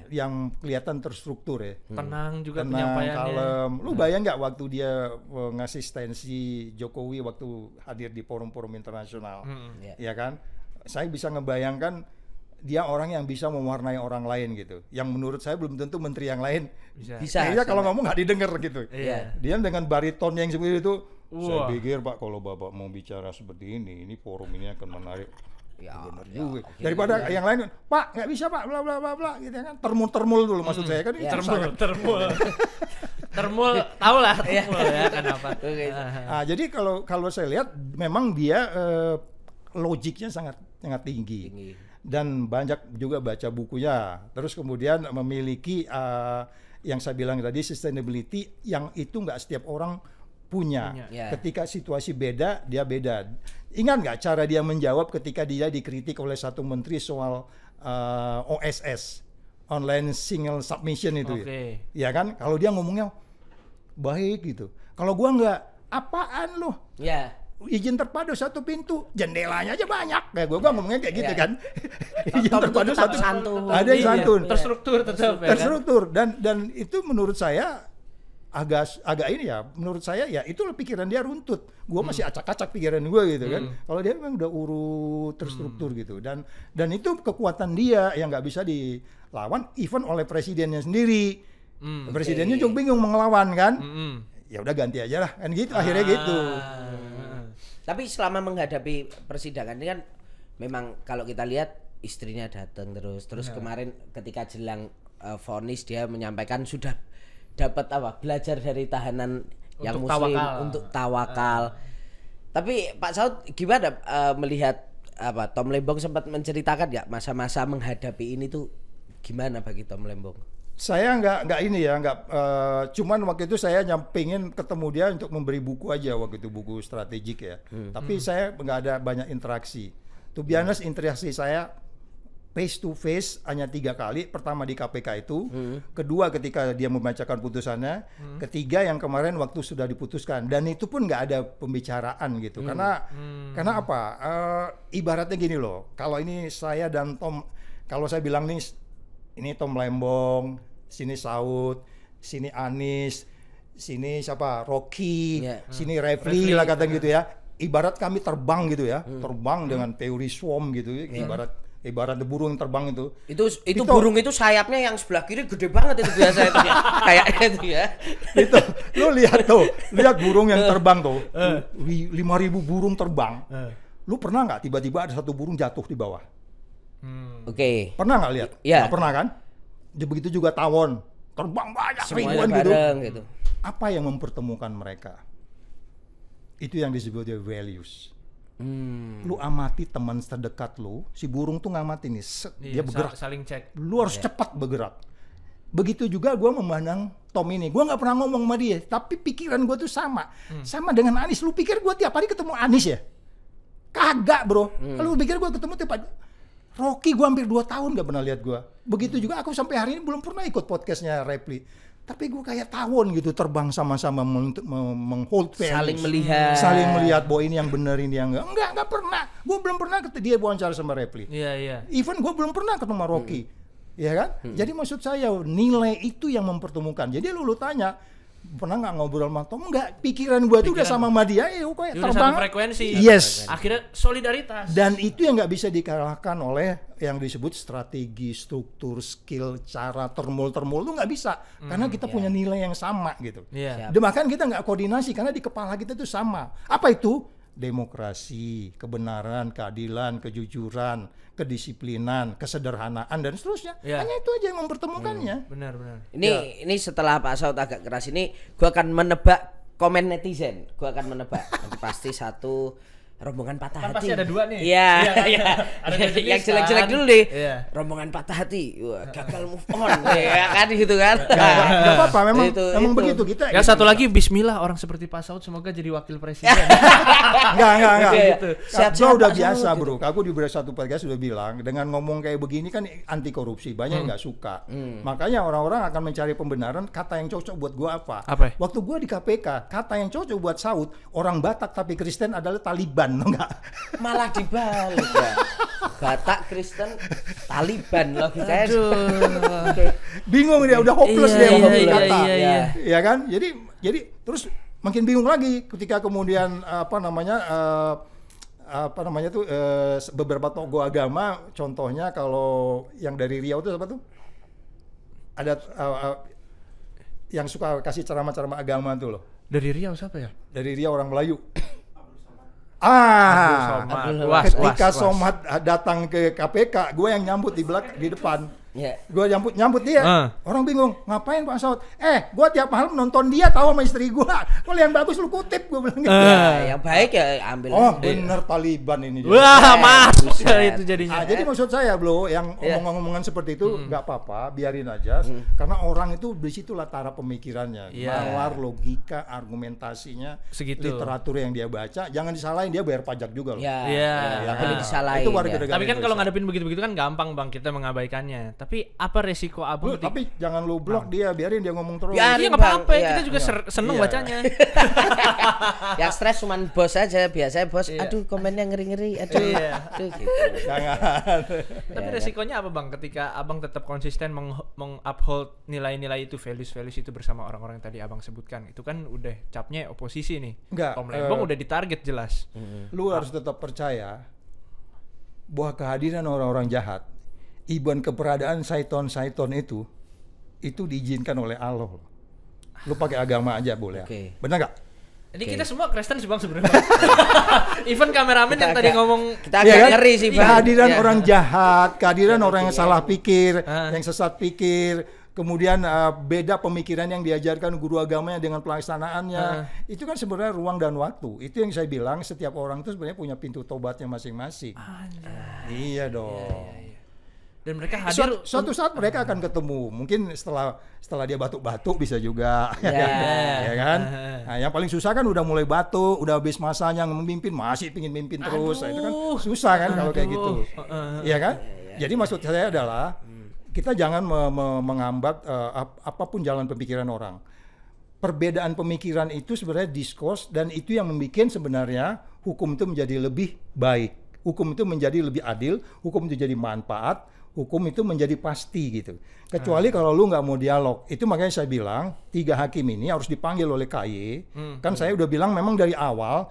Speaker 1: yang kelihatan terstruktur ya.
Speaker 3: Tenang juga
Speaker 1: tenang,
Speaker 3: penyampaiannya.
Speaker 1: Kalem. Lu bayang nggak waktu dia ngasistensi Jokowi waktu hadir di forum-forum internasional, ya kan? Saya bisa ngebayangkan dia orang yang bisa mewarnai orang lain gitu. Yang menurut saya belum tentu menteri yang lain bisa. Kayaknya kalau ngomong nggak didengar gitu.
Speaker 3: Iya.
Speaker 1: Dia dengan bariton yang seperti itu, Saya pikir Pak kalau Bapak mau bicara seperti ini forum ini akan menarik.
Speaker 2: Ya,
Speaker 1: benar juga. Daripada yang lain, Pak nggak bisa Pak, bla bla bla bla, gitu kan. Termul dulu maksud saya kan.
Speaker 3: Termul, tahu lah termul ya kenapa.
Speaker 1: Jadi kalau saya lihat memang dia logiknya sangat tinggi. Dan banyak juga baca bukunya. Terus kemudian memiliki yang saya bilang tadi sustainability yang itu nggak setiap orang punya. Ketika situasi beda, dia beda. Ingat nggak cara dia menjawab ketika dia dikritik oleh satu menteri soal OSS, online single submission itu, ya kan? Kalau dia ngomongnya baik gitu. Kalau gua nggak, apaan loh? Izin terpadu satu pintu, jendelanya aja banyak. Kayak gua ngomongnya kayak gitu kan. Izin terpadu satu, ada yang santun, terstruktur. Dan itu menurut saya agak ini ya, menurut saya ya itu pikiran dia runtut. Gua masih acak-acak pikiran gua gitu kan. Kalau dia memang udah urut terstruktur gitu. Dan itu kekuatan dia yang nggak bisa dilawan even oleh presidennya sendiri. Presidennya juga bingung mengelawan kan. Ya udah ganti aja lah kan gitu akhirnya gitu.
Speaker 2: Tapi selama menghadapi persidangan ini kan memang kalau kita lihat istrinya datang terus kemarin ketika jelang vonis dia menyampaikan sudah dapat belajar dari tahanan yang muslim untuk tawakal. Tapi Pak Saud gimana melihat Tom Lembong sempat menceritakan nggak masa-masa menghadapi ini tuh gimana bagi Tom Lembong?
Speaker 1: Saya nggak ini ya, cuman waktu itu saya pengen ketemu dia untuk memberi buku aja waktu itu, buku strategik ya. Tapi saya nggak ada banyak interaksi. To be honest, interaksi saya face to face hanya 3 kali. Pertama di KPK itu, kedua ketika dia membacakan putusannya, ketiga yang kemarin waktu sudah diputuskan. Dan itu pun nggak ada pembicaraan gitu. Karena apa? Ibaratnya gini loh. Kalau ini saya dan Tom, kalau saya bilang nih, ini Tom Lembong, sini Saud, sini Anies, sini siapa? Rocky, sini Refli lah kata gitu ya. Ibarat kami terbang gitu ya, terbang dengan teori swarm gitu. Ibarat burung yang terbang itu.
Speaker 2: Itu burung itu sayapnya yang sebelah kiri gede banget itu biasa itu ya. Kayaknya itu ya.
Speaker 1: Itu lu lihat burung yang terbang tuh. 5.000 burung terbang. Lu pernah nggak tiba-tiba ada satu burung jatuh di bawah? Pernah nggak lihat? Nggak pernah kan? Begitu juga tawon, terbang banyak ribuan gitu. Apa yang mempertemukan mereka? Itu yang disebut values. Lu amati teman terdekat lu, si burung tuh ngamati nih, dia bergerak.
Speaker 3: Saling cek.
Speaker 1: Lu harus cepat bergerak. Begitu juga gue memandang Tom ini. Gue nggak pernah ngomong sama dia, tapi pikiran gue tuh sama. Sama dengan Anies. Lu pikir gue tiap hari ketemu Anies ya? Kagak bro. Lu pikir gue ketemu tiap hari? Rocky gue hampir 2 tahun gak pernah lihat gue. Begitu juga aku sampai hari ini belum pernah ikut podcastnya Repli. Tapi gue kayak tawon gitu, terbang sama-sama menghold
Speaker 2: saling
Speaker 1: melihat bahwa ini yang benar, ini yang enggak pernah. Gue belum pernah dia wawancara sama Repli. Even gue belum pernah ketemu Rocky. Ya kan? Jadi maksud saya nilai itu yang mempertemukan. Jadi lu tanya, pernah nggak ngobrol sama Tom? Enggak, pikiran gue tuh udah sama dia, kayak terbang.
Speaker 3: Frekuensi.
Speaker 1: Yes.
Speaker 3: Akhirnya solidaritas.
Speaker 1: Dan itu yang nggak bisa dikalahkan oleh yang disebut strategi, struktur, skill, cara termul tuh nggak bisa. Karena kita punya nilai yang sama gitu. Bahkan kita nggak koordinasi karena di kepala kita tuh sama. Apa itu? Demokrasi, kebenaran, keadilan, kejujuran, kedisiplinan, kesederhanaan dan seterusnya. Hanya itu aja yang mempertemukannya.
Speaker 3: Benar.
Speaker 2: Ini setelah Pak Saud agak keras ini, gue akan menebak komen netizen. Gue akan menebak. Nanti pasti satu rombongan patah hati.
Speaker 3: Kan pasti ada 2 nih.
Speaker 2: Iya.
Speaker 3: Ada
Speaker 2: yang jelek-jelek dulu nih. Rombongan patah hati. Wah, gagal move on. Ya kan gitu kan.
Speaker 1: Enggak apa-apa, memang begitu kita.
Speaker 3: Yang satu lagi bismillah orang seperti Pak Saud semoga jadi wakil presiden.
Speaker 1: Enggak.
Speaker 2: Gitu.
Speaker 1: Gue udah biasa, bro. Aku di satu podcast sudah bilang dengan ngomong kayak begini kan anti korupsi, banyak yang nggak suka. Makanya orang-orang akan mencari pembenaran kata yang cocok buat gue apa. Waktu gue di KPK, kata yang cocok buat Saud, orang Batak tapi Kristen adalah Taliban. Enggak.
Speaker 2: Malah dibalik ya. Batak Kristen Taliban logikanya.
Speaker 1: Bingung dia, udah hopeless dia ngomongin kata.
Speaker 3: Iya
Speaker 1: kan? Jadi terus makin bingung lagi ketika kemudian beberapa tokoh agama, contohnya kalau yang dari Riau itu apa tuh? Ada yang suka kasih ceramah-ceramah agama tuh loh.
Speaker 3: Dari Riau siapa ya?
Speaker 1: Dari Riau, orang Melayu. Ketika Somad datang ke KPK, gue yang nyambut di depan. Gue nyambut dia. Orang bingung, ngapain Pak Saud? Gue tiap malam nonton dia, tahu sama istri gue. Kalau yang bagus lu kutip, gue bilang gitu.
Speaker 2: Yang baik ya ambil.
Speaker 1: Oh bener Taliban ini.
Speaker 3: Wah mas, itu jadinya.
Speaker 1: Jadi maksud saya bro, yang omong-omongan seperti itu nggak apa-apa, biarin aja. Karena orang itu disitulah tara pemikirannya, nalar logika, argumentasinya, literatur yang dia baca. Jangan disalahin, dia bayar pajak juga loh.
Speaker 2: Boleh disalahin.
Speaker 3: Tapi kan kalau ngadepin begitu-begitu kan gampang bang, kita mengabaikannya. Tapi apa resiko abang?
Speaker 1: Tapi jangan lu blok dia, biarin dia ngomong terus.
Speaker 3: Iya nggak apa-apa, kita juga seneng bacanya.
Speaker 2: Yang stres cuman bos aja, biasanya bos. Aduh komennya ngeri-ngeri, aduh gitu.
Speaker 1: Jangan.
Speaker 3: Tapi resikonya apa bang? Ketika abang tetap konsisten menguphold nilai-nilai itu, values itu bersama orang-orang yang tadi abang sebutkan, itu kan udah capnya oposisi nih. Tom Lembong udah ditarget jelas.
Speaker 1: Lu harus tetap percaya bahwa kehadiran orang-orang jahat, Iban keberadaan syaiton itu diizinkan oleh Allah. Lu pakai agama aja boleh. Benar nggak?
Speaker 3: Jadi kita semua Kristen sih bang sebenarnya. Even kameramen yang tadi ngomong
Speaker 2: kita agak ngeri sih bang.
Speaker 1: Kehadiran orang jahat, kehadiran orang yang salah pikir, yang sesat pikir, kemudian beda pemikiran yang diajarkan guru agamanya dengan pelaksanaannya, itu kan sebenarnya ruang dan waktu. Itu yang saya bilang, setiap orang itu sebenarnya punya pintu tobatnya masing-masing. Iya dong.
Speaker 3: Dan mereka hadir
Speaker 1: suatu saat mereka akan ketemu, mungkin setelah dia batuk-batuk bisa juga, ya kan? Nah, yang paling susah kan udah mulai batuk, udah habis masanya memimpin, masih pingin mimpin terus, nah, itu kan susah kan kalau kayak gitu, ya kan? Jadi maksud saya adalah kita jangan mengambat apapun jalan pemikiran orang. Perbedaan pemikiran itu sebenarnya diskurs, dan itu yang membuat sebenarnya hukum itu menjadi lebih baik, hukum itu menjadi lebih adil, hukum itu jadi manfaat. Hukum itu menjadi pasti gitu. Kecuali kalau lu nggak mau dialog. Itu makanya saya bilang 3 hakim ini harus dipanggil oleh KY. Kan saya udah bilang memang dari awal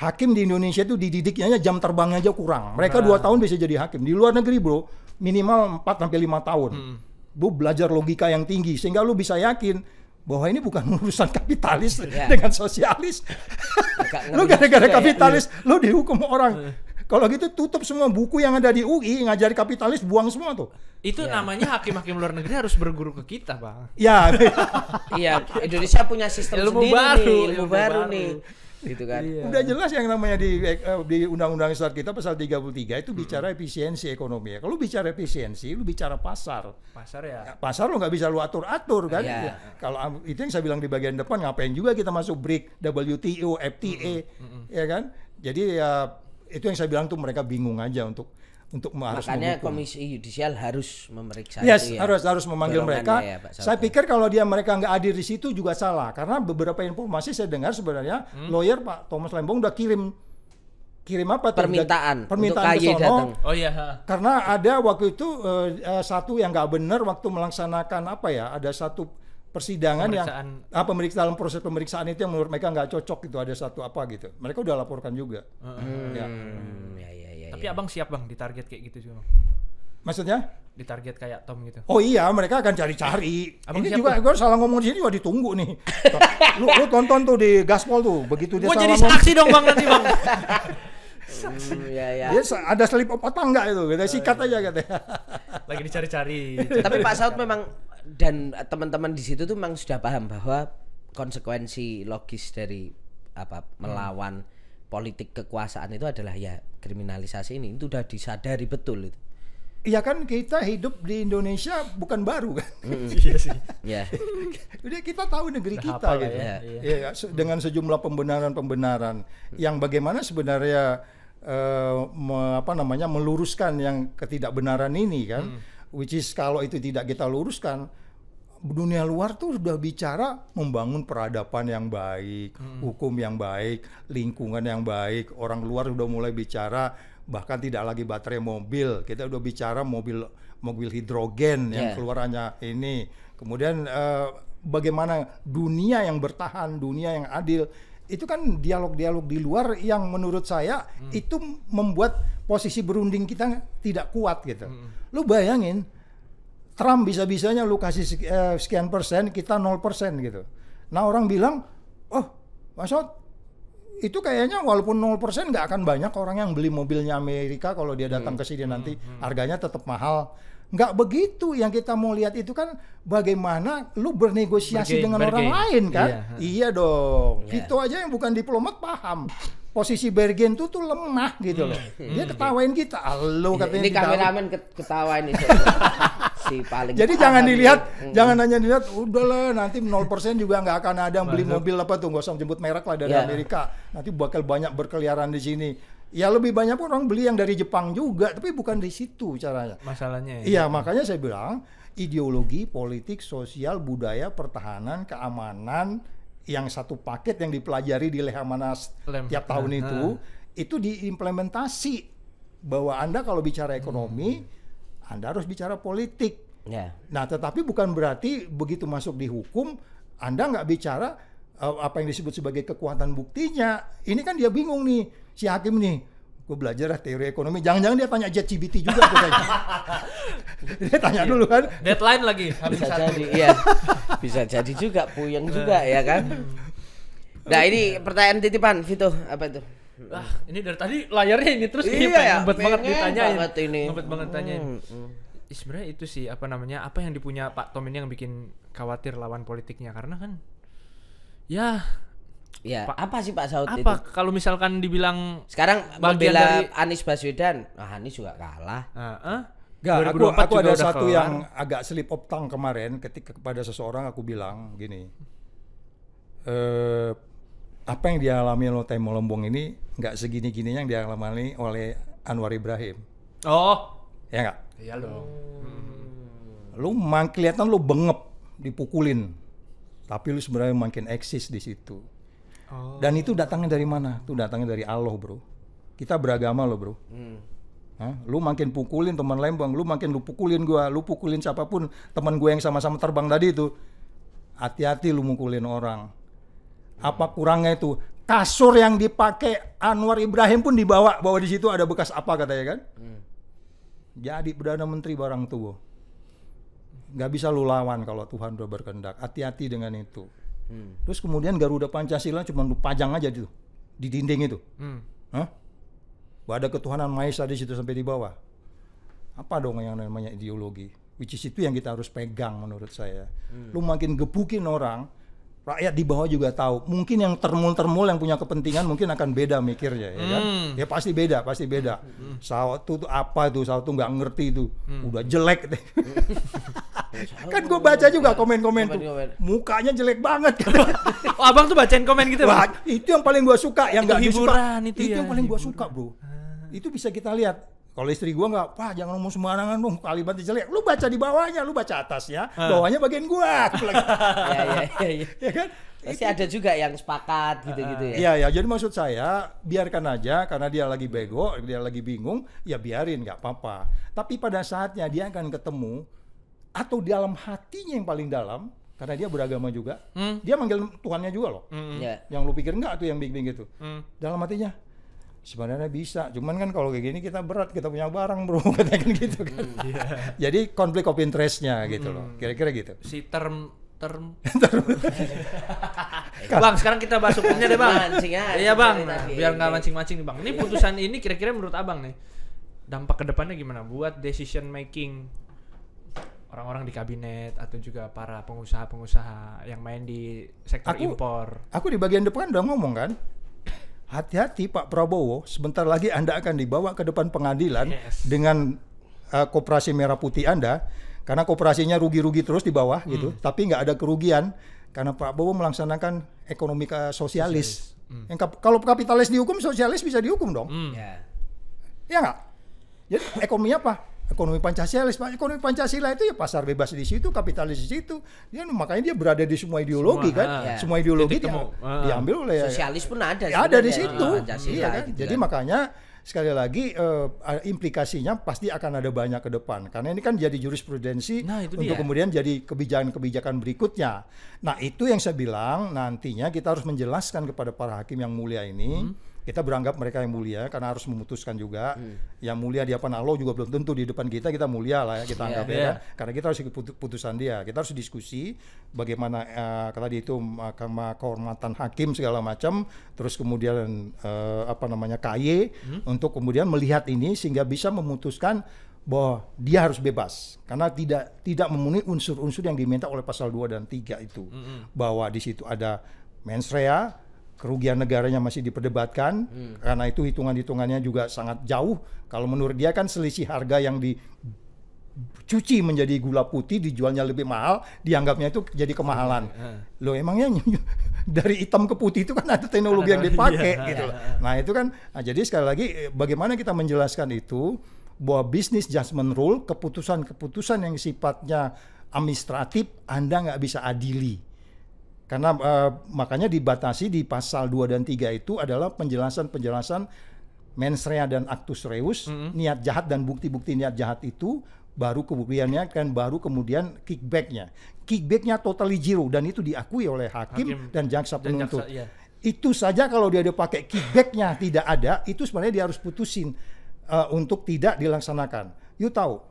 Speaker 1: hakim di Indonesia itu dididiknya jam terbangnya aja kurang. Mereka 2 tahun bisa jadi hakim. Di luar negeri bro minimal 4-5 tahun. Lu belajar logika yang tinggi sehingga lu bisa yakin bahwa ini bukan urusan kapitalis dengan sosialis. Lu gara-gara kapitalis lu dihukum orang. Kalau gitu tutup semua buku yang ada di UI ngajari kapitalis, buang semua tuh.
Speaker 3: Itu namanya hakim-hakim luar negeri harus berguru ke kita, Bang.
Speaker 1: Ya.
Speaker 2: Iya, Indonesia punya sistem
Speaker 3: ilmu baru
Speaker 2: nih. Gitu kan.
Speaker 1: Udah jelas yang namanya di Undang-Undang Dasar kita pasal 33 itu bicara efisiensi ekonomi. Kalau bicara efisiensi, lu bicara pasar.
Speaker 3: Pasar ya.
Speaker 1: Pasar lu nggak bisa lu atur-atur kan. Kalau itu yang saya bilang di bagian depan, ngapain juga kita masuk BRIC, WTO, FTA, ya kan? Jadi ya itu yang saya bilang tuh mereka bingung aja untuk
Speaker 2: makanya Komisi Yudisial harus memeriksa
Speaker 1: itu
Speaker 2: ya.
Speaker 1: harus memanggil mereka. Saya pikir kalau mereka nggak hadir di situ juga salah, karena beberapa informasi saya dengar sebenarnya lawyer Pak Thomas Lembong udah kirim apa
Speaker 2: permintaan
Speaker 1: ke sono.
Speaker 3: Oh iya.
Speaker 1: Karena ada waktu itu satu yang nggak benar waktu melaksanakan ada satu persidangan dalam proses pemeriksaan itu yang menurut mereka nggak cocok, itu ada satu gitu. Mereka udah laporkan juga.
Speaker 3: Tapi abang siap bang ditarget kayak gitu juga?
Speaker 1: Maksudnya?
Speaker 3: Ditarget kayak Tom gitu?
Speaker 1: Oh iya, mereka akan cari-cari. Ini juga gue salah ngomong di sini juga ditunggu nih. lu tonton tuh di Gaspol tuh, begitu dia
Speaker 3: salah
Speaker 1: ngomong.
Speaker 3: Gue jadi saksi dong bang nanti bang.
Speaker 1: Dia ada slip of apa enggak itu? Kita sikat aja katanya.
Speaker 3: Lagi dicari-cari.
Speaker 2: Tapi Pak Saud memang dan teman-teman di situ tuh memang sudah paham bahwa konsekuensi logis dari melawan politik kekuasaan itu adalah kriminalisasi ini. Itu sudah disadari betul itu.
Speaker 1: Iya kan, kita hidup di Indonesia bukan baru kan.
Speaker 3: Iya sih.
Speaker 2: Iya.
Speaker 1: Udah kita tahu negeri kita gitu. Ya, dengan sejumlah pembenaran yang bagaimana sebenarnya meluruskan yang ketidakbenaran ini kan. Which is kalau itu tidak kita luruskan, dunia luar tuh sudah bicara membangun peradaban yang baik, hukum yang baik, lingkungan yang baik. Orang luar sudah mulai bicara bahkan tidak lagi baterai mobil, kita udah bicara mobil hidrogen yang keluarannya ini. Kemudian bagaimana dunia yang bertahan, dunia yang adil. Itu kan dialog-dialog di luar yang menurut saya itu membuat posisi berunding kita tidak kuat gitu. Lu bayangin Trump bisa-bisanya lu kasih sekian persen, kita 0% gitu. Nah orang bilang, oh maksud itu kayaknya walaupun 0% nggak akan banyak orang yang beli mobilnya Amerika kalau dia datang ke sini nanti harganya tetap mahal. Nggak begitu, yang kita mau lihat itu kan bagaimana lu bernegosiasi dengan orang lain kan. Iya dong, itu aja yang bukan diplomat paham. Posisi Bergen tuh lemah gitu loh. Dia ketawain kita. Halo katanya.
Speaker 2: Ini kameramen ketawain itu. Si paling.
Speaker 1: Jadi jangan dilihat, jangan hanya dilihat udahlah nanti 0% juga nggak akan ada yang beli mobil apa tuh, nggak usah jemput merek lah dari Amerika. Nanti bakal banyak berkeliaran di sini. Ya lebih banyak pun orang beli yang dari Jepang juga, tapi bukan di situ caranya.
Speaker 3: Masalahnya.
Speaker 1: Iya, makanya saya bilang ideologi, politik, sosial, budaya, pertahanan, keamanan yang satu paket yang dipelajari di Lehamanas tiap tahun itu diimplementasi bahwa Anda kalau bicara ekonomi, Anda harus bicara politik. Nah, tetapi bukan berarti begitu masuk di hukum Anda nggak bicara apa yang disebut sebagai kekuatan buktinya. Ini kan dia bingung nih si hakim nih. Gue belajar teori ekonomi. Jangan-jangan dia tanya ChatGPT juga. Dia tanya dulu kan.
Speaker 3: Deadline lagi.
Speaker 2: Bisa jadi, iya. Bisa jadi juga, puyeng juga ya kan. Nah ini pertanyaan titipan, Vito, apa itu?
Speaker 3: Ini dari tadi layarnya ini terus ngebet banget ditanyain. Ngebet banget tanyain. Sebenarnya itu sih apa yang dipunya Pak Tom ini yang bikin khawatir lawan politiknya, karena kan
Speaker 2: apa sih Pak Saud itu?
Speaker 3: Apa kalau misalkan dibilang
Speaker 2: sekarang membela Anies Baswedan, Anies juga kalah.
Speaker 1: Enggak, aku ada satu yang agak slip of tongue kemarin ketika kepada seseorang aku bilang gini, apa yang dialami oleh Temo Lombong ini nggak segini-gininya yang dialami oleh Anwar Ibrahim.
Speaker 3: Oh,
Speaker 1: ya nggak?
Speaker 3: Iya dong.
Speaker 1: Lu kelihatan lu bengep dipukulin, tapi lu sebenarnya makin eksis di situ. Dan itu datangnya dari mana? Itu datangnya dari Allah, bro. Kita beragama loh, bro. Lu makin pukulin teman Lembang, lu makin lu pukulin gua, lu pukulin siapapun teman gue yang sama-sama terbang tadi itu. Hati-hati lu mukulin orang. Apa kurangnya itu? Kasur yang dipakai Anwar Ibrahim pun dibawa, bahwa di situ ada bekas apa katanya kan? Jadi Perdana Menteri barang tuh. Nggak bisa lu lawan kalau Tuhan udah berkehendak. Hati-hati dengan itu. Terus kemudian Garuda Pancasila cuma lu pajang aja tuh di dinding itu. Ada ketuhanan Maha Esa di situ sampai di bawah. Apa dong yang namanya ideologi? Which is itu yang kita harus pegang menurut saya. Lu makin gebukin orang, rakyat di bawah juga tahu. Mungkin yang termul yang punya kepentingan mungkin akan beda mikirnya, ya kan? Ya pasti beda. Saud tuh apa tuh? Saud tuh nggak ngerti itu. Udah jelek deh. Kan gue baca juga komen-komen tuh. Mukanya jelek banget.
Speaker 3: Oh, abang tuh bacain komen gitu, Bang?
Speaker 1: Itu yang paling gue suka, yang nggak
Speaker 3: hiburan
Speaker 1: itu yang paling gue suka, bro. Itu bisa kita lihat. Kalau istri gue nggak, Pak jangan ngomong sembarangan dong, kalimatnya jelek. Lu baca di bawahnya, lu baca atasnya, bawahnya bagian gue. Ya kan?
Speaker 2: Pasti ada juga yang sepakat gitu-gitu ya.
Speaker 1: Iya, jadi maksud saya biarkan aja, karena dia lagi bego, dia lagi bingung, ya biarin, nggak apa-apa. Tapi pada saatnya dia akan ketemu, atau di dalam hatinya yang paling dalam, karena dia beragama juga, dia manggil Tuhannya juga loh. Yang lu pikir enggak tuh yang bing-bing gitu. Dalam hatinya, sebenarnya bisa, cuman kan kalau kayak gini kita berat, kita punya barang bro, katanya kan gitu kan. Jadi konflik of interest-nya gitu loh, kira-kira gitu.
Speaker 3: Si term Bang, sekarang kita bahas hukumnya deh Bang. Iya Bang, biar nggak mancing-mancing nih Bang. Ini putusan ini kira-kira menurut abang nih, dampak kedepannya gimana buat decision making orang-orang di kabinet atau juga para pengusaha-pengusaha yang main di sektor impor? Aku
Speaker 1: di bagian depan udah ngomong kan, hati-hati Pak Prabowo, sebentar lagi Anda akan dibawa ke depan pengadilan dengan koperasi Merah Putih Anda, karena koperasinya rugi-rugi terus di bawah gitu, tapi nggak ada kerugian karena Pak Prabowo melaksanakan ekonomi sosialis. Yang kalau kapitalis dihukum, sosialis bisa dihukum dong. Ya nggak? Jadi ekonominya apa? Ekonomi Pancasilais. Ekonomi Pancasila itu ya pasar bebas di situ, kapitalis di situ. Makanya dia berada di semua ideologi semua ideologi diambil oleh
Speaker 2: sosialis pun ada.
Speaker 1: Ya, ada di situ. Iya kan? Gitu. Jadi makanya sekali lagi implikasinya pasti akan ada banyak ke depan. Karena ini kan jadi jurisprudensi untuk kemudian jadi kebijakan-kebijakan berikutnya. Nah, itu yang saya bilang nantinya kita harus menjelaskan kepada para hakim yang mulia ini Kita beranggap mereka yang mulia karena harus memutuskan juga. Yang mulia di depan Allah juga belum tentu di depan kita mulia lah ya, kita anggap ya kan. Karena kita harus ikut putusan dia. Kita harus diskusi bagaimana tadi itu Mahkamah Kehormatan Hakim segala macam, terus kemudian KY untuk kemudian melihat ini sehingga bisa memutuskan bahwa dia harus bebas karena tidak memenuhi unsur-unsur yang diminta oleh pasal 2 dan 3 itu. Bahwa di situ ada mens rea, kerugian negaranya masih diperdebatkan karena itu hitungannya juga sangat jauh. Kalau menurut dia kan selisih harga yang dicuci menjadi gula putih dijualnya lebih mahal, dianggapnya itu jadi kemahalan. Loh emangnya dari hitam ke putih itu kan ada teknologi yang dipakai gitu loh. Nah itu kan, jadi sekali lagi bagaimana kita menjelaskan itu bahwa business judgment rule, keputusan yang sifatnya administratif Anda nggak bisa adili. Karena makanya dibatasi di pasal 2 dan 3 itu adalah penjelasan mens rea dan actus reus, niat jahat dan bukti-bukti niat jahat itu, baru kemudian kickbacknya. Kickbacknya totally zero dan itu diakui oleh hakim dan jaksa penuntut. Itu saja kalau dia pakai kickbacknya tidak ada, itu sebenarnya dia harus putusin untuk tidak dilaksanakan. You tahu,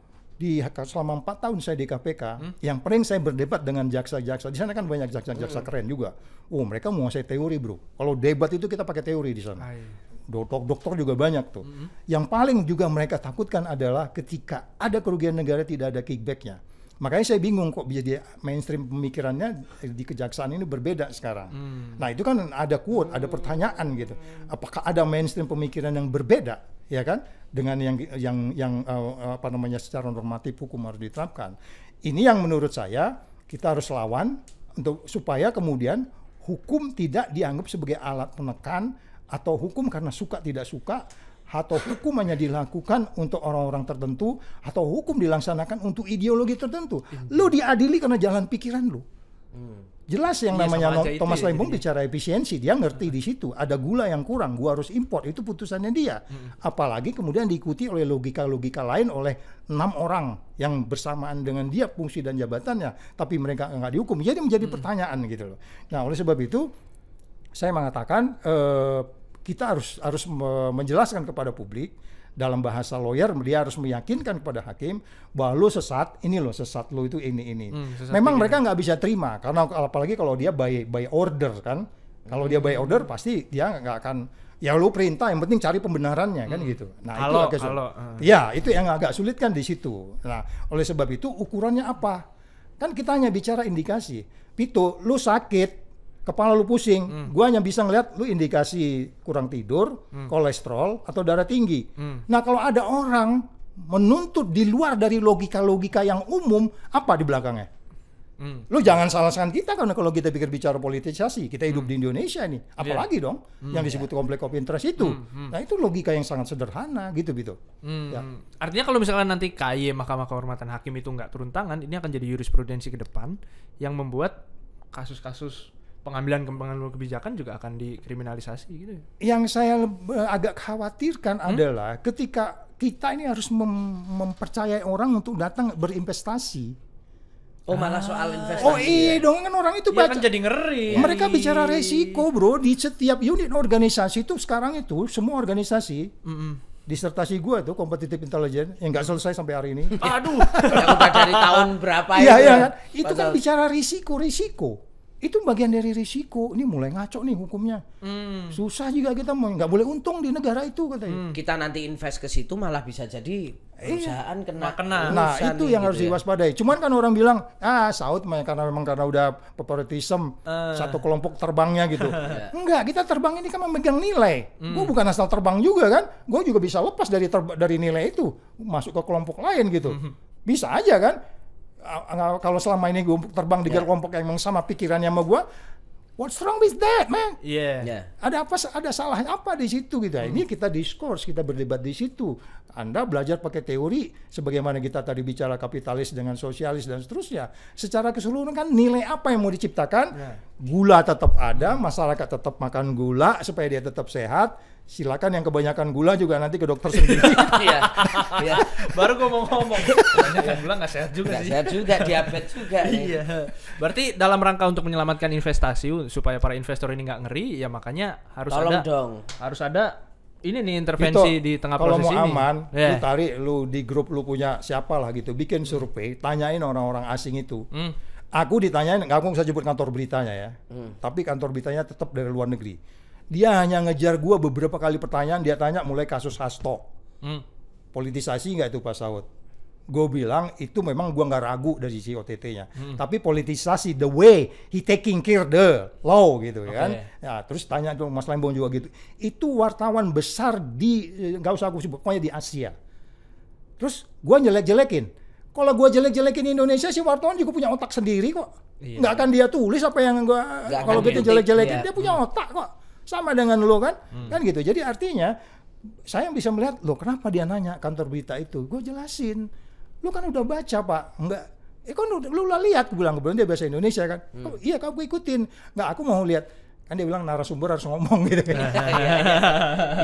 Speaker 1: selama 4 tahun saya di KPK, yang paling saya berdebat dengan jaksa-jaksa. Di sana kan banyak jaksa-jaksa keren juga. Oh, mereka menguasai teori, bro. Kalau debat itu kita pakai teori di sana. Dokter juga banyak tuh. Yang paling juga mereka takutkan adalah ketika ada kerugian negara tidak ada kickbacknya. Makanya saya bingung kok jadi mainstream pemikirannya di kejaksaan ini berbeda sekarang. Nah itu kan ada quote, ada pertanyaan gitu. Apakah ada mainstream pemikiran yang berbeda, ya kan, dengan yang secara normatif hukum harus diterapkan. Ini yang menurut saya kita harus lawan supaya kemudian hukum tidak dianggap sebagai alat penekan atau hukum karena suka tidak suka, atau hukum hanya dilakukan untuk orang-orang tertentu, atau hukum dilaksanakan untuk ideologi tertentu. Lu diadili karena jalan pikiran lu. Jelas yang namanya Thomas Lembong bicara efisiensi, dia ngerti di situ ada gula yang kurang, gua harus import, itu putusannya dia. Apalagi kemudian diikuti oleh logika-logika lain oleh 6 orang yang bersamaan dengan dia fungsi dan jabatannya, tapi mereka nggak dihukum. Jadi menjadi pertanyaan gitu loh. Nah, oleh sebab itu saya mengatakan kita harus menjelaskan kepada publik dalam bahasa lawyer, dia harus meyakinkan kepada hakim bahwa lo sesat, ini lo sesat, lo itu ini. Memang mereka nggak bisa terima karena apalagi kalau dia by order kan. Kalau dia by order pasti dia nggak akan, ya lo perintah, yang penting cari pembenarannya kan gitu. Nah itu agak sulit. Ya itu yang agak sulit kan di situ. Nah oleh sebab itu ukurannya apa? Kan kita hanya bicara indikasi. Pito, lo sakit, kepala lu pusing, gua hanya bisa ngeliat lu indikasi kurang tidur, kolesterol, atau darah tinggi. Nah kalau ada orang menuntut di luar dari logika-logika yang umum, apa di belakangnya? Lu jangan salahkan kita karena kalau kita pikir bicara politisasi, kita hidup di Indonesia ini, apalagi dong yang disebut conflict of interest itu. Nah itu logika yang sangat sederhana gitu. Ya.
Speaker 3: Artinya kalau misalkan nanti KY Mahkamah Kehormatan Hakim itu nggak turun tangan, ini akan jadi jurisprudensi ke depan yang membuat kasus-kasus pengambilan kebijakan juga akan dikriminalisasi gitu. Yang
Speaker 1: saya agak khawatirkan adalah ketika kita ini harus mempercayai orang untuk datang berinvestasi.
Speaker 2: Oh malah soal investasi.
Speaker 1: Oh iya dong, kan orang itu baca.
Speaker 3: Kan jadi ngeri.
Speaker 1: Mereka bicara resiko, bro. Di setiap unit organisasi itu sekarang itu semua organisasi. Disertasi gue tuh competitive intelligence yang nggak selesai sampai hari ini.
Speaker 2: Aduh. Yang udah dari tahun berapa
Speaker 1: itu? Iya kan. Itu kan bicara risiko. Itu bagian dari risiko. Ini mulai ngaco nih hukumnya. Susah juga kita nggak boleh untung di negara itu katanya.
Speaker 2: Kita nanti invest ke situ malah bisa jadi perusahaan kena.
Speaker 1: Nah itu yang harus diwaspadai. Cuman kan orang bilang saud karena udah favoritism satu kelompok terbangnya gitu. Enggak, kita terbang ini kan memegang nilai. Gue bukan asal terbang juga kan. Gue juga bisa lepas dari nilai itu masuk ke kelompok lain gitu. Bisa aja kan. Kalau selama ini gue terbang di kelompok yang sama pikirannya sama gue, what's wrong with that, man? Ada salahnya apa di situ gitu. Ini kita diskurs, kita berdebat di situ. Anda belajar pakai teori sebagaimana kita tadi bicara kapitalis dengan sosialis dan seterusnya. Secara keseluruhan kan nilai apa yang mau diciptakan? gula tetap ada, masyarakat tetap makan gula supaya dia tetap sehat. Silakan yang kebanyakan gula juga nanti ke dokter sendiri.
Speaker 2: Iya. Iya.
Speaker 3: Baru gue mau ngomong. Kebanyakan gula nggak sehat juga
Speaker 2: Nggak
Speaker 3: sih.
Speaker 2: sehat juga, diabetes juga.
Speaker 3: Iya. Berarti dalam rangka untuk menyelamatkan investasi supaya para investor ini nggak ngeri, ya makanya harus
Speaker 2: Tolong
Speaker 3: ada
Speaker 2: dong.
Speaker 3: harus ada ini nih intervensi
Speaker 1: Itu,
Speaker 3: di tengah
Speaker 1: kalau
Speaker 3: proses
Speaker 1: mau
Speaker 3: ini.
Speaker 1: aman,
Speaker 3: Yeah.
Speaker 1: lu tarik, lu di grup lu punya siapa lah gitu, bikin survei, tanyain orang-orang asing itu. Aku ditanyain, nggak aku bisa sebut kantor beritanya ya, tapi kantor beritanya tetap dari luar negeri. Dia hanya ngejar gua beberapa kali pertanyaan, dia tanya mulai kasus Hasto. Politisasi nggak itu Pak Saud? Gue bilang itu memang gua nggak ragu dari si OTT-nya. Tapi politisasi, the way he taking care the law gitu kan. Ya, terus tanya tuh Mas Lembong juga gitu. Itu wartawan besar di, nggak usah aku sebut, pokoknya di Asia. Terus gua jelek-jelekin. Kalau gua jelek-jelekin Indonesia, si wartawan juga punya otak sendiri kok.
Speaker 3: Iya.
Speaker 1: Nggak akan dia tulis apa yang gua,
Speaker 2: Nggak
Speaker 1: kalau
Speaker 2: akan
Speaker 1: kita
Speaker 2: kritik,
Speaker 1: jelek-jelekin,
Speaker 2: iya.
Speaker 1: dia punya otak kok. Sama dengan lo kan, kan gitu. Jadi artinya saya bisa melihat, lo kenapa dia nanya kantor berita itu? Gue jelasin, lo kan udah baca Pak, enggak? Kan lu udah lihat, gue bilang kebetulan dia bahasa Indonesia kan. Oh, iya kamu ikutin, nggak aku mau lihat. Kan dia bilang narasumber harus ngomong gitu kan.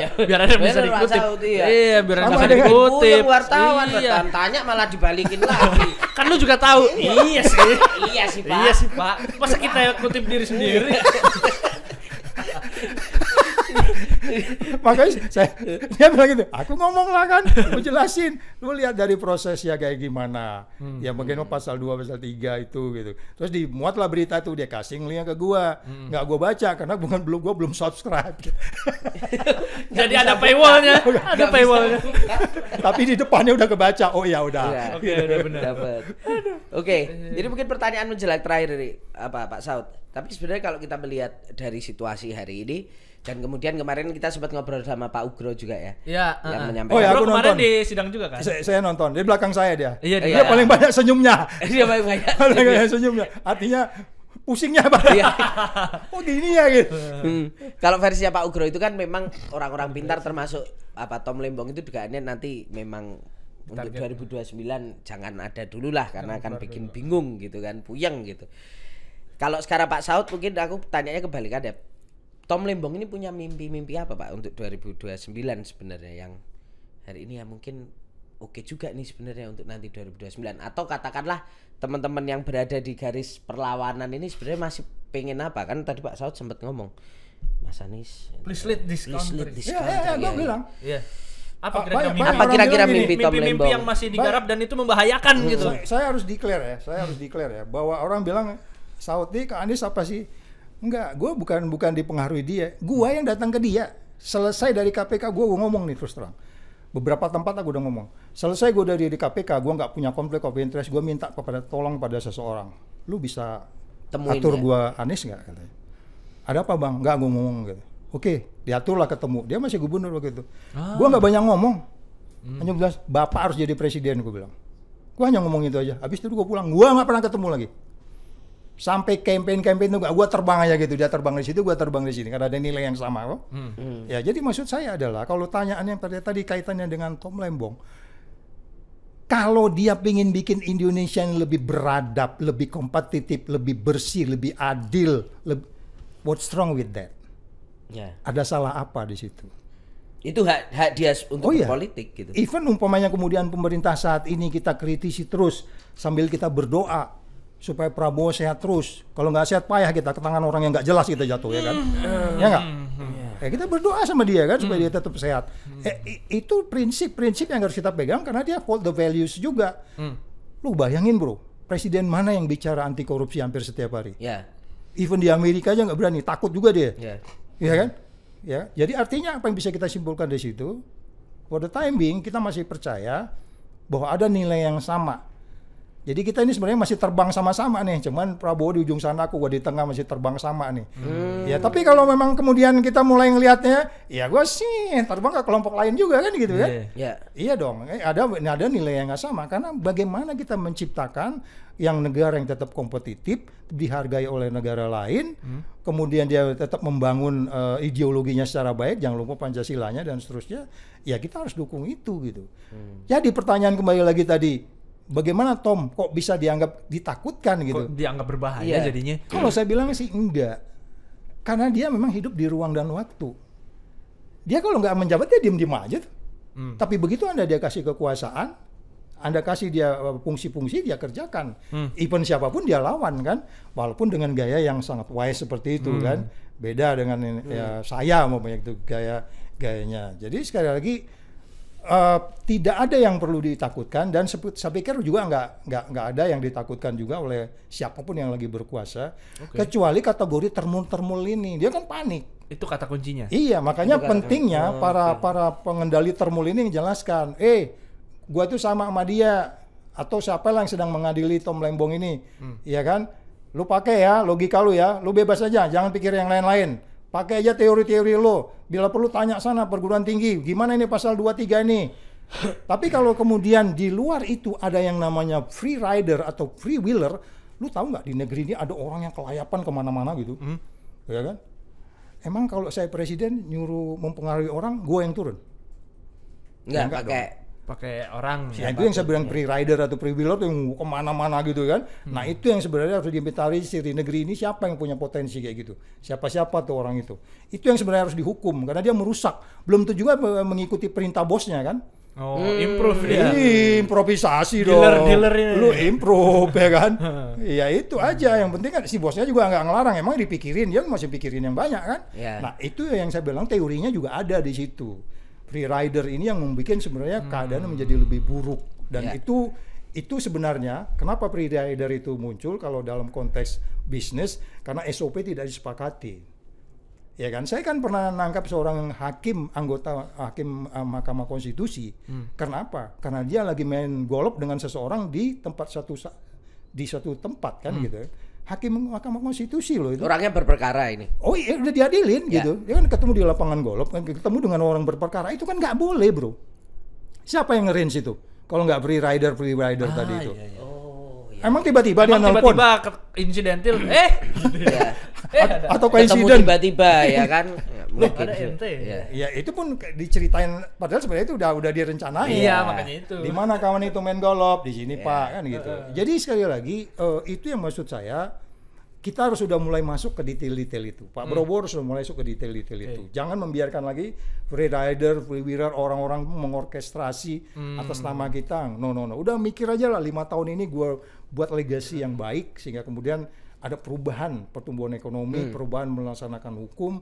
Speaker 2: Ya,
Speaker 3: Biar ada bisa
Speaker 2: bener, Pak
Speaker 3: dikutip.
Speaker 2: Saud, iya.
Speaker 3: Iya, biar ada
Speaker 1: Sama
Speaker 3: bisa
Speaker 1: dengan
Speaker 3: dikutip.
Speaker 2: Yang wartawan
Speaker 3: Iya.
Speaker 2: tanya malah dibalikin lagi.
Speaker 3: Kan lu juga tahu. Iya sih.
Speaker 2: Iya sih, Pak.
Speaker 3: Iya sih, Pak. Masa kita kutip diri sendiri?
Speaker 1: Makanya dia bilang gitu, aku ngomong lah kan, aku jelasin, lu lihat dari prosesnya kayak gimana, ya bagaimana pasal 2, pasal 3 itu gitu. Terus dimuat lah berita itu, dia kasih linknya ke gua, nggak gua baca karena gua belum subscribe.
Speaker 3: Jadi ada paywallnya. Ada paywallnya.
Speaker 1: Tapi di depannya udah kebaca, oh ya udah.
Speaker 2: Iya.
Speaker 3: Oke, udah benar.
Speaker 2: Dapat. Oke, jadi mungkin pertanyaan menjelek terakhir dari Pak Saud. Tapi sebenarnya kalau kita melihat dari situasi hari ini, dan kemudian kemarin kita sempat ngobrol sama Pak Ugro juga ya.
Speaker 3: Iya,
Speaker 2: Yang menyampaikan.
Speaker 1: Oh ya,
Speaker 3: Bro,
Speaker 1: aku
Speaker 3: kemarin
Speaker 1: nonton.
Speaker 3: di sidang juga kan?
Speaker 1: Saya nonton, di belakang saya dia.
Speaker 3: Iya,
Speaker 1: Dia
Speaker 2: iya.
Speaker 1: paling banyak senyumnya.
Speaker 2: Dia paling banyak.
Speaker 1: Paling banyak senyumnya. Artinya pusingnya Pak.
Speaker 2: Iya.
Speaker 1: Oh gini ya gitu.
Speaker 2: Kalau versinya Pak Ugro itu kan memang orang-orang pintar termasuk Tom Lembong itu dugaannya nanti memang untuk 2029 jangan ada dulu lah karena akan bikin bingung gitu kan, puyeng gitu. Kalau sekarang Pak Saud mungkin aku tanyanya kebalikan ya. Tom Lembong ini punya mimpi-mimpi apa Pak untuk 2029 sebenarnya yang hari ini ya mungkin oke juga nih sebenarnya untuk nanti 2029, atau katakanlah teman-teman yang berada di garis perlawanan ini sebenarnya masih pengen apa? Kan tadi Pak Saud sempat ngomong, Mas Anies
Speaker 3: Please lead this country.
Speaker 1: Ya, gue bilang.
Speaker 3: Iya. Apa
Speaker 1: Pak,
Speaker 3: kira-kira
Speaker 1: banyak-
Speaker 3: mimpi?
Speaker 2: apa kira-kira
Speaker 1: bilang
Speaker 2: mimpi Tom
Speaker 3: Mimpi-mimpi
Speaker 2: Lembong?
Speaker 3: yang masih digarap dan itu membahayakan gitu.
Speaker 1: Saya harus declare ya, bahwa orang bilang Saud nih ke Anies apa sih? Enggak, gue bukan dipengaruhi dia. Gue yang datang ke dia. Selesai dari KPK gue ngomong nih terus terang. Beberapa tempat aku udah ngomong. Selesai gue dari KPK, gue nggak punya konflik of interest. Gue minta tolong pada seseorang. Lu bisa
Speaker 2: Temuin
Speaker 1: atur
Speaker 2: ya?
Speaker 1: gue Anies nggak katanya. Ada apa bang? Nggak, gue ngomong gitu. Oke, diaturlah ketemu. Dia masih gubernur waktu itu. Gue nggak banyak ngomong. Hanya bilang bapak harus jadi presiden, gue bilang. Gue hanya ngomong itu aja. Habis itu gue pulang. Gue nggak pernah ketemu lagi. Sampai campaign itu gue terbang aja gitu, dia terbang di situ, gue terbang di sini karena ada nilai yang sama kok. Ya jadi maksud saya adalah kalau tanyaan yang tadi kaitannya dengan Tom Lembong, kalau dia pengen bikin Indonesia yang lebih beradab, lebih kompetitif, lebih bersih, lebih adil, what's wrong with that?
Speaker 2: Ya.
Speaker 1: Ada salah apa di situ?
Speaker 2: Itu hak dia untuk
Speaker 1: iya.
Speaker 2: berpolitik gitu.
Speaker 1: Even umpamanya kemudian pemerintah saat ini kita kritisi terus sambil kita berdoa supaya Prabowo sehat terus. Kalau nggak sehat payah kita ke tangan orang yang nggak jelas kita jatuh ya kan? Ya nggak? Kita berdoa sama dia kan supaya dia tetap sehat. Itu prinsip-prinsip yang harus kita pegang karena dia hold the values juga. Lu bayangin bro, presiden mana yang bicara anti korupsi hampir setiap hari?
Speaker 2: Ya.
Speaker 1: Even di Amerika aja nggak berani, takut juga dia.
Speaker 2: Ya.
Speaker 1: Iya kan? Ya, jadi artinya apa yang bisa kita simpulkan dari situ? For the time being kita masih percaya bahwa ada nilai yang sama. Jadi kita ini sebenarnya masih terbang sama-sama nih, cuman Prabowo di ujung sana, aku gua di tengah masih terbang sama nih. Ya tapi kalau memang kemudian kita mulai ngelihatnya, ya gua sih terbang ke kelompok lain juga kan gitu kan?
Speaker 2: Ya.
Speaker 1: Iya dong, ada nilai yang nggak sama karena bagaimana kita menciptakan yang negara yang tetap kompetitif, dihargai oleh negara lain, kemudian dia tetap membangun ideologinya secara baik, jangan lupa Pancasilanya dan seterusnya, ya kita harus dukung itu gitu. Jadi pertanyaan kembali lagi tadi, Bagaimana Tom kok bisa dianggap ditakutkan gitu?
Speaker 3: Kok dianggap berbahaya jadinya?
Speaker 1: Kalau saya bilang sih enggak. Karena dia memang hidup di ruang dan waktu. Dia kalau nggak menjabat dia diem-diem aja tuh. Tapi begitu dia kasih kekuasaan, Anda kasih dia fungsi-fungsi, dia kerjakan. Even siapapun dia lawan kan. Walaupun dengan gaya yang sangat wise seperti itu kan. Beda dengan ya, saya umpamanya itu gayanya. Jadi sekali lagi tidak ada yang perlu ditakutkan, dan saya pikir juga nggak ada yang ditakutkan juga oleh siapapun yang lagi berkuasa, kecuali kategori termul ini, dia kan panik.
Speaker 3: Itu kata kuncinya.
Speaker 1: Iya, makanya pentingnya para pengendali termul ini menjelaskan, gua tuh sama dia atau siapa lah yang sedang mengadili Tom Lembong ini, ya kan? Lu pakai ya logika lu ya, lu bebas aja, jangan pikir yang lain-lain. Pakai aja teori-teori lo. Bila perlu tanya sana perguruan tinggi, gimana ini pasal 23 ini. Tapi kalau kemudian di luar itu ada yang namanya free rider atau free wheeler, lu tahu nggak di negeri ini ada orang yang kelayapan kemana-mana gitu, ya kan? Emang kalau saya presiden nyuruh mempengaruhi orang, gue yang turun?
Speaker 2: Nggak
Speaker 3: pakai orang.
Speaker 1: Ya, itu yang saya bilang free rider atau free wheeler tuh yang kemana-mana gitu kan. Nah itu yang sebenarnya harus diinventarisir di negeri ini, siapa yang punya potensi kayak gitu. Siapa-siapa tuh orang itu. Itu yang sebenarnya harus dihukum karena dia merusak. Belum tentu juga mengikuti perintah bosnya kan.
Speaker 3: Oh, improve dia.
Speaker 1: Improvisasi dong.
Speaker 3: Dealer ini.
Speaker 1: Lu improve ya kan. Ya itu aja. Yang penting kan si bosnya juga nggak ngelarang. Emang dipikirin, dia masih pikirin yang banyak kan. Nah itu yang saya bilang teorinya juga ada di situ. Free rider ini yang membuat sebenarnya keadaan menjadi lebih buruk, dan itu sebenarnya kenapa free rider itu muncul kalau dalam konteks bisnis, karena SOP tidak disepakati. Ya kan, saya kan pernah nangkap seorang anggota hakim Mahkamah Konstitusi. Kenapa? Karena dia lagi main golf dengan seseorang di satu tempat kan gitu. Hakim Mahkamah Konstitusi loh itu.
Speaker 2: Orangnya berperkara ini.
Speaker 1: Oh iya, udah diadilin gitu. Dia kan ketemu di lapangan golf, kan ketemu dengan orang berperkara, itu kan nggak boleh bro. Siapa yang nge-range itu? Kalau nggak free rider tadi itu.
Speaker 3: Iya.
Speaker 2: Oh, iya.
Speaker 1: Emang tiba-tiba dia nelpon?
Speaker 3: Tiba-tiba insidental,
Speaker 1: atau
Speaker 2: ketemu
Speaker 1: coincident?
Speaker 2: tiba-tiba ya kan.
Speaker 3: Loh, ada ente.
Speaker 1: Ya itu pun diceritain, padahal sebenarnya itu udah direncanain.
Speaker 3: Iya, makanya itu.
Speaker 1: Di mana kawan itu main golf, di sini Pak kan gitu. Jadi sekali lagi itu yang maksud saya, kita harus sudah mulai masuk ke detail-detail itu. Pak Prabowo harus sudah mulai masuk ke detail-detail itu. Jangan membiarkan lagi free rider, free wheeler, orang-orang mengorkestrasi atas nama kita. No. Udah mikir aja lah, 5 tahun ini gue buat legasi yang baik sehingga kemudian ada perubahan pertumbuhan ekonomi, perubahan melaksanakan hukum,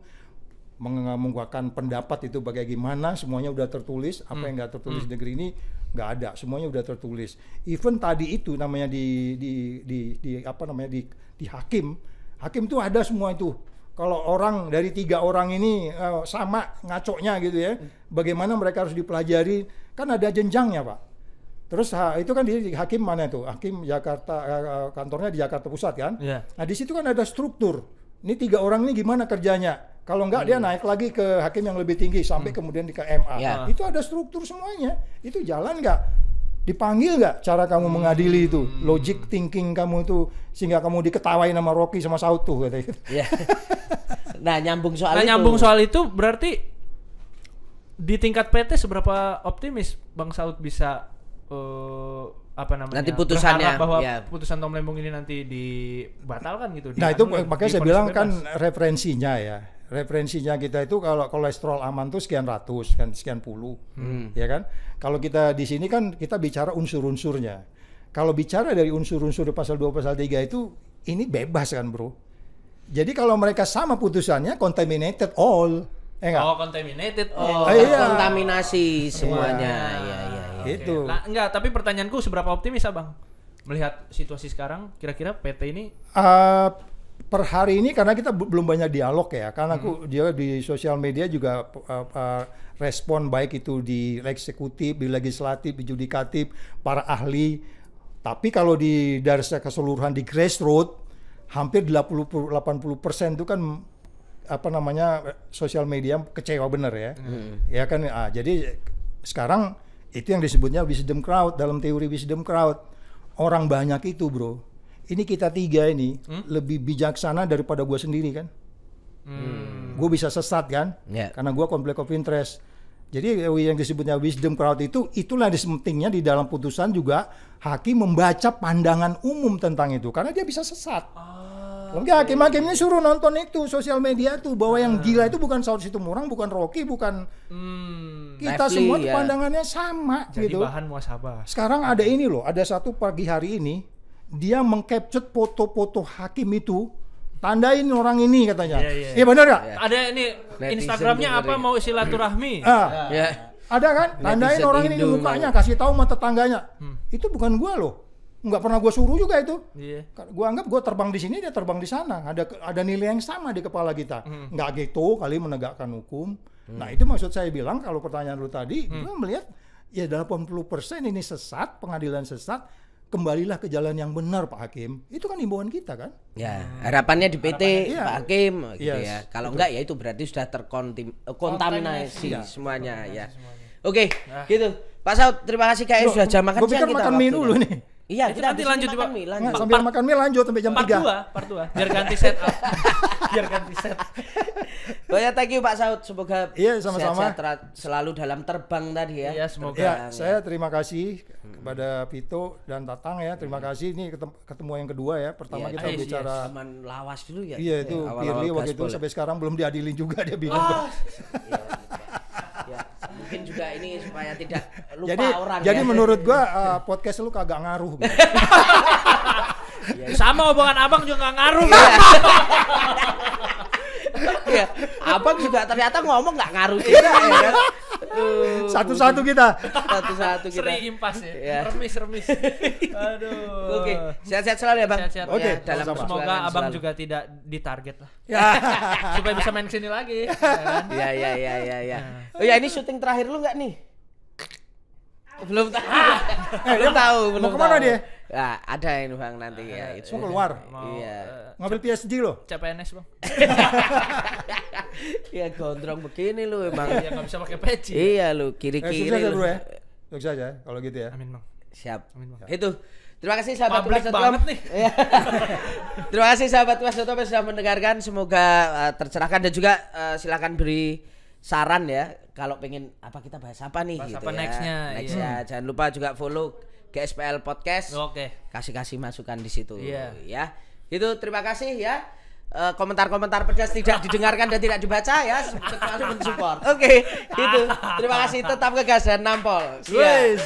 Speaker 1: mengungkapkan pendapat itu bagaimana, semuanya udah tertulis. Apa yang nggak tertulis di negeri ini nggak ada, semuanya udah tertulis. Even tadi itu namanya di hakim tuh ada semua itu. Kalau orang dari 3 orang ini sama ngaconya gitu ya, bagaimana mereka harus dipelajari, kan ada jenjangnya Pak. Terus itu kan di hakim mana itu? Hakim Jakarta, kantornya di Jakarta Pusat kan. Nah di situ kan ada struktur. Ini 3 orang ini gimana kerjanya? Kalau enggak dia naik lagi ke hakim yang lebih tinggi sampai kemudian ke MA. Itu ada struktur semuanya. Itu jalan nggak? Dipanggil nggak cara kamu mengadili itu? Logic thinking kamu itu sehingga kamu diketawain sama Rocky sama Sautu katanya.
Speaker 2: Nah nyambung
Speaker 3: soal itu berarti di tingkat PT seberapa optimis Bang Saud bisa
Speaker 2: nanti putusannya
Speaker 3: bahwa putusan Tom Lembong ini nanti dibatalkan gitu.
Speaker 1: Nah itu makanya saya bilang kan referensinya kita itu kalau kolesterol aman tuh sekian ratus kan, sekian puluh, ya kan. Kalau kita di sini kan kita bicara unsur-unsurnya. Kalau bicara dari unsur-unsur di pasal 2 pasal 3 itu ini bebas kan bro. Jadi kalau mereka sama putusannya contaminated all.
Speaker 3: Contaminated.
Speaker 2: Kontaminasi semuanya. Iya.
Speaker 1: Itu.
Speaker 3: Nah, enggak, tapi pertanyaanku seberapa optimis Abang melihat situasi sekarang, kira-kira PT ini
Speaker 1: per hari ini karena kita belum banyak dialog ya, karena dia di sosial media juga respon baik itu di eksekutif, di legislatif, di yudikatif, para ahli. Tapi kalau dari keseluruhan di grassroots hampir 80% itu kan sosial media kecewa bener ya. Ya kan, jadi sekarang itu yang disebutnya wisdom crowd, dalam teori wisdom crowd. Orang banyak itu bro, ini kita 3 ini lebih bijaksana daripada gue sendiri kan. Gue bisa sesat kan, karena gue conflict of interest. Jadi yang disebutnya wisdom crowd itulah pentingnya di dalam putusan juga hakim membaca pandangan umum tentang itu karena dia bisa sesat. Hakim-hakimnya suruh nonton itu sosial media tuh bahwa yang gila itu bukan Saud Situmorang, bukan Rocky, bukan kita
Speaker 2: Refli,
Speaker 1: semua
Speaker 2: ya.
Speaker 1: pandangannya sama
Speaker 3: Jadi
Speaker 1: gitu.
Speaker 3: bahan muasabah.
Speaker 1: Sekarang ada ini loh, ada satu pagi hari ini dia mengcapture foto-foto hakim itu, tandain orang ini katanya. Iya benar nggak?
Speaker 3: Ada ini
Speaker 2: Netizen
Speaker 3: Instagramnya
Speaker 2: tuh
Speaker 3: apa
Speaker 2: ngeri.
Speaker 3: mau silaturahmi.
Speaker 2: Ya.
Speaker 1: Ada kan? Tandain
Speaker 2: Netizen
Speaker 1: orang ini di
Speaker 2: Indo,
Speaker 1: mukanya, kasih tahu sama tetangganya. Itu bukan gua loh. Nggak pernah gua suruh juga itu.
Speaker 3: Iya.
Speaker 1: Gua anggap gua terbang di sini, dia terbang di sana. Ada nilai yang sama di kepala kita. Nggak gitu kali menegakkan hukum. Nah, itu maksud saya bilang kalau pertanyaan lu tadi, gua melihat ya 80% ini sesat, pengadilan sesat, kembalilah ke jalan yang benar Pak Hakim. Itu kan himbauan kita kan?
Speaker 2: Ya, harapannya di PT
Speaker 1: iya.
Speaker 2: Pak Hakim gitu
Speaker 1: Yes,
Speaker 2: ya. Kalau enggak ya itu berarti sudah terkontaminasi
Speaker 1: Iya.
Speaker 2: semuanya ya. Oke, gitu. Pak Saud, terima kasih KM sudah jam makan
Speaker 1: Gua pikir
Speaker 2: siang kita.
Speaker 1: makan mie
Speaker 2: waktunya.
Speaker 1: dulu nih.
Speaker 2: Iya,
Speaker 3: Itu
Speaker 2: kita
Speaker 3: nanti
Speaker 2: habis ini
Speaker 3: lanjut
Speaker 2: makan
Speaker 3: juga.
Speaker 2: mie,
Speaker 1: Nggak,
Speaker 2: lanjut.
Speaker 1: sambil makan mie lanjut sampai jam 3.
Speaker 3: Part 2. Biar ganti set up. Biar ganti set.
Speaker 2: Banyak thank you Pak Saud, semoga
Speaker 1: Iya, sama-sama.
Speaker 2: sehat-sehat selalu dalam terbang tadi ya.
Speaker 3: Iya, semoga.
Speaker 1: Ya,
Speaker 2: Terbang,
Speaker 1: saya terima kasih kepada Vito dan Tatang ya. Terima kasih. Ini ketemu yang kedua ya. Pertama
Speaker 2: Iya,
Speaker 1: kita
Speaker 3: iya,
Speaker 1: bicara
Speaker 2: Zaman lawas dulu ya.
Speaker 1: iya itu
Speaker 2: awal-awal
Speaker 1: Firly waktu itu
Speaker 2: gaspol ya.
Speaker 1: sampai sekarang belum diadilin juga dia bilang.
Speaker 2: Ya, mungkin juga ini supaya tidak lupa
Speaker 1: Jadi
Speaker 2: orang
Speaker 1: jadi
Speaker 2: ya.
Speaker 1: menurut gua podcast lu kagak ngaruh gitu.
Speaker 3: Sama omongan abang juga nggak ngaruh.
Speaker 2: Iya, abang juga ternyata ngomong nggak ngaruh juga ya kan.
Speaker 1: Satu-satu kita.
Speaker 2: Satu-satu kita.
Speaker 3: Sering impas ya.
Speaker 2: Iya.
Speaker 3: Remis. Aduh.
Speaker 2: Oke, sehat-sehat selalu ya bang.
Speaker 3: Sehat-sehat.
Speaker 1: Oke,
Speaker 2: Ya, dalam
Speaker 1: sama-sama.
Speaker 3: Semoga
Speaker 2: perjuangan
Speaker 3: abang
Speaker 2: selalu.
Speaker 3: juga tidak ditarget lah.
Speaker 1: Ya.
Speaker 3: Supaya bisa main kesini lagi. Ya kan?
Speaker 2: Iya. Oh ya ini syuting terakhir lu nggak nih? Belum tahu. Belum tahu.
Speaker 1: mau kemana
Speaker 2: tahu.
Speaker 1: dia?
Speaker 2: Nah, ada ini bang nanti ya. Itu.
Speaker 1: Mau keluar.
Speaker 3: Mau
Speaker 2: Iya.
Speaker 1: Ngambil PSD loh.
Speaker 3: CPNS bang.
Speaker 2: Ya gondrong begini lu emang.
Speaker 3: Ya nggak bisa pakai peci.
Speaker 2: Iya lu kiri-kiri.
Speaker 1: Sukses ya
Speaker 2: lu.
Speaker 1: bro ya. Sukses ya kalau gitu ya.
Speaker 3: Amin bang.
Speaker 2: Siap.
Speaker 3: Amin, Bang.
Speaker 2: Itu. Terima kasih sahabat
Speaker 3: Publik
Speaker 2: Tuas.com.
Speaker 3: banget nih.
Speaker 2: Iya. Terima kasih sahabat Tuas.com yang sudah mendengarkan. Semoga tercerahkan dan juga silakan beri saran ya. Kalau pengen apa kita bahas apa nih
Speaker 3: Bahas
Speaker 2: gitu
Speaker 3: apa
Speaker 2: ya.
Speaker 3: nextnya,
Speaker 2: Nextnya. Jangan lupa juga follow GSPL Podcast.
Speaker 3: Oke.
Speaker 2: Kasih masukan di situ
Speaker 3: Iya.
Speaker 2: ya. Itu terima kasih ya. Komentar-komentar pedas tidak didengarkan dan tidak dibaca ya. Selalu mensupport. Oke, itu. Terima kasih tetap ngegas dan nampol. Siap.
Speaker 1: Wes.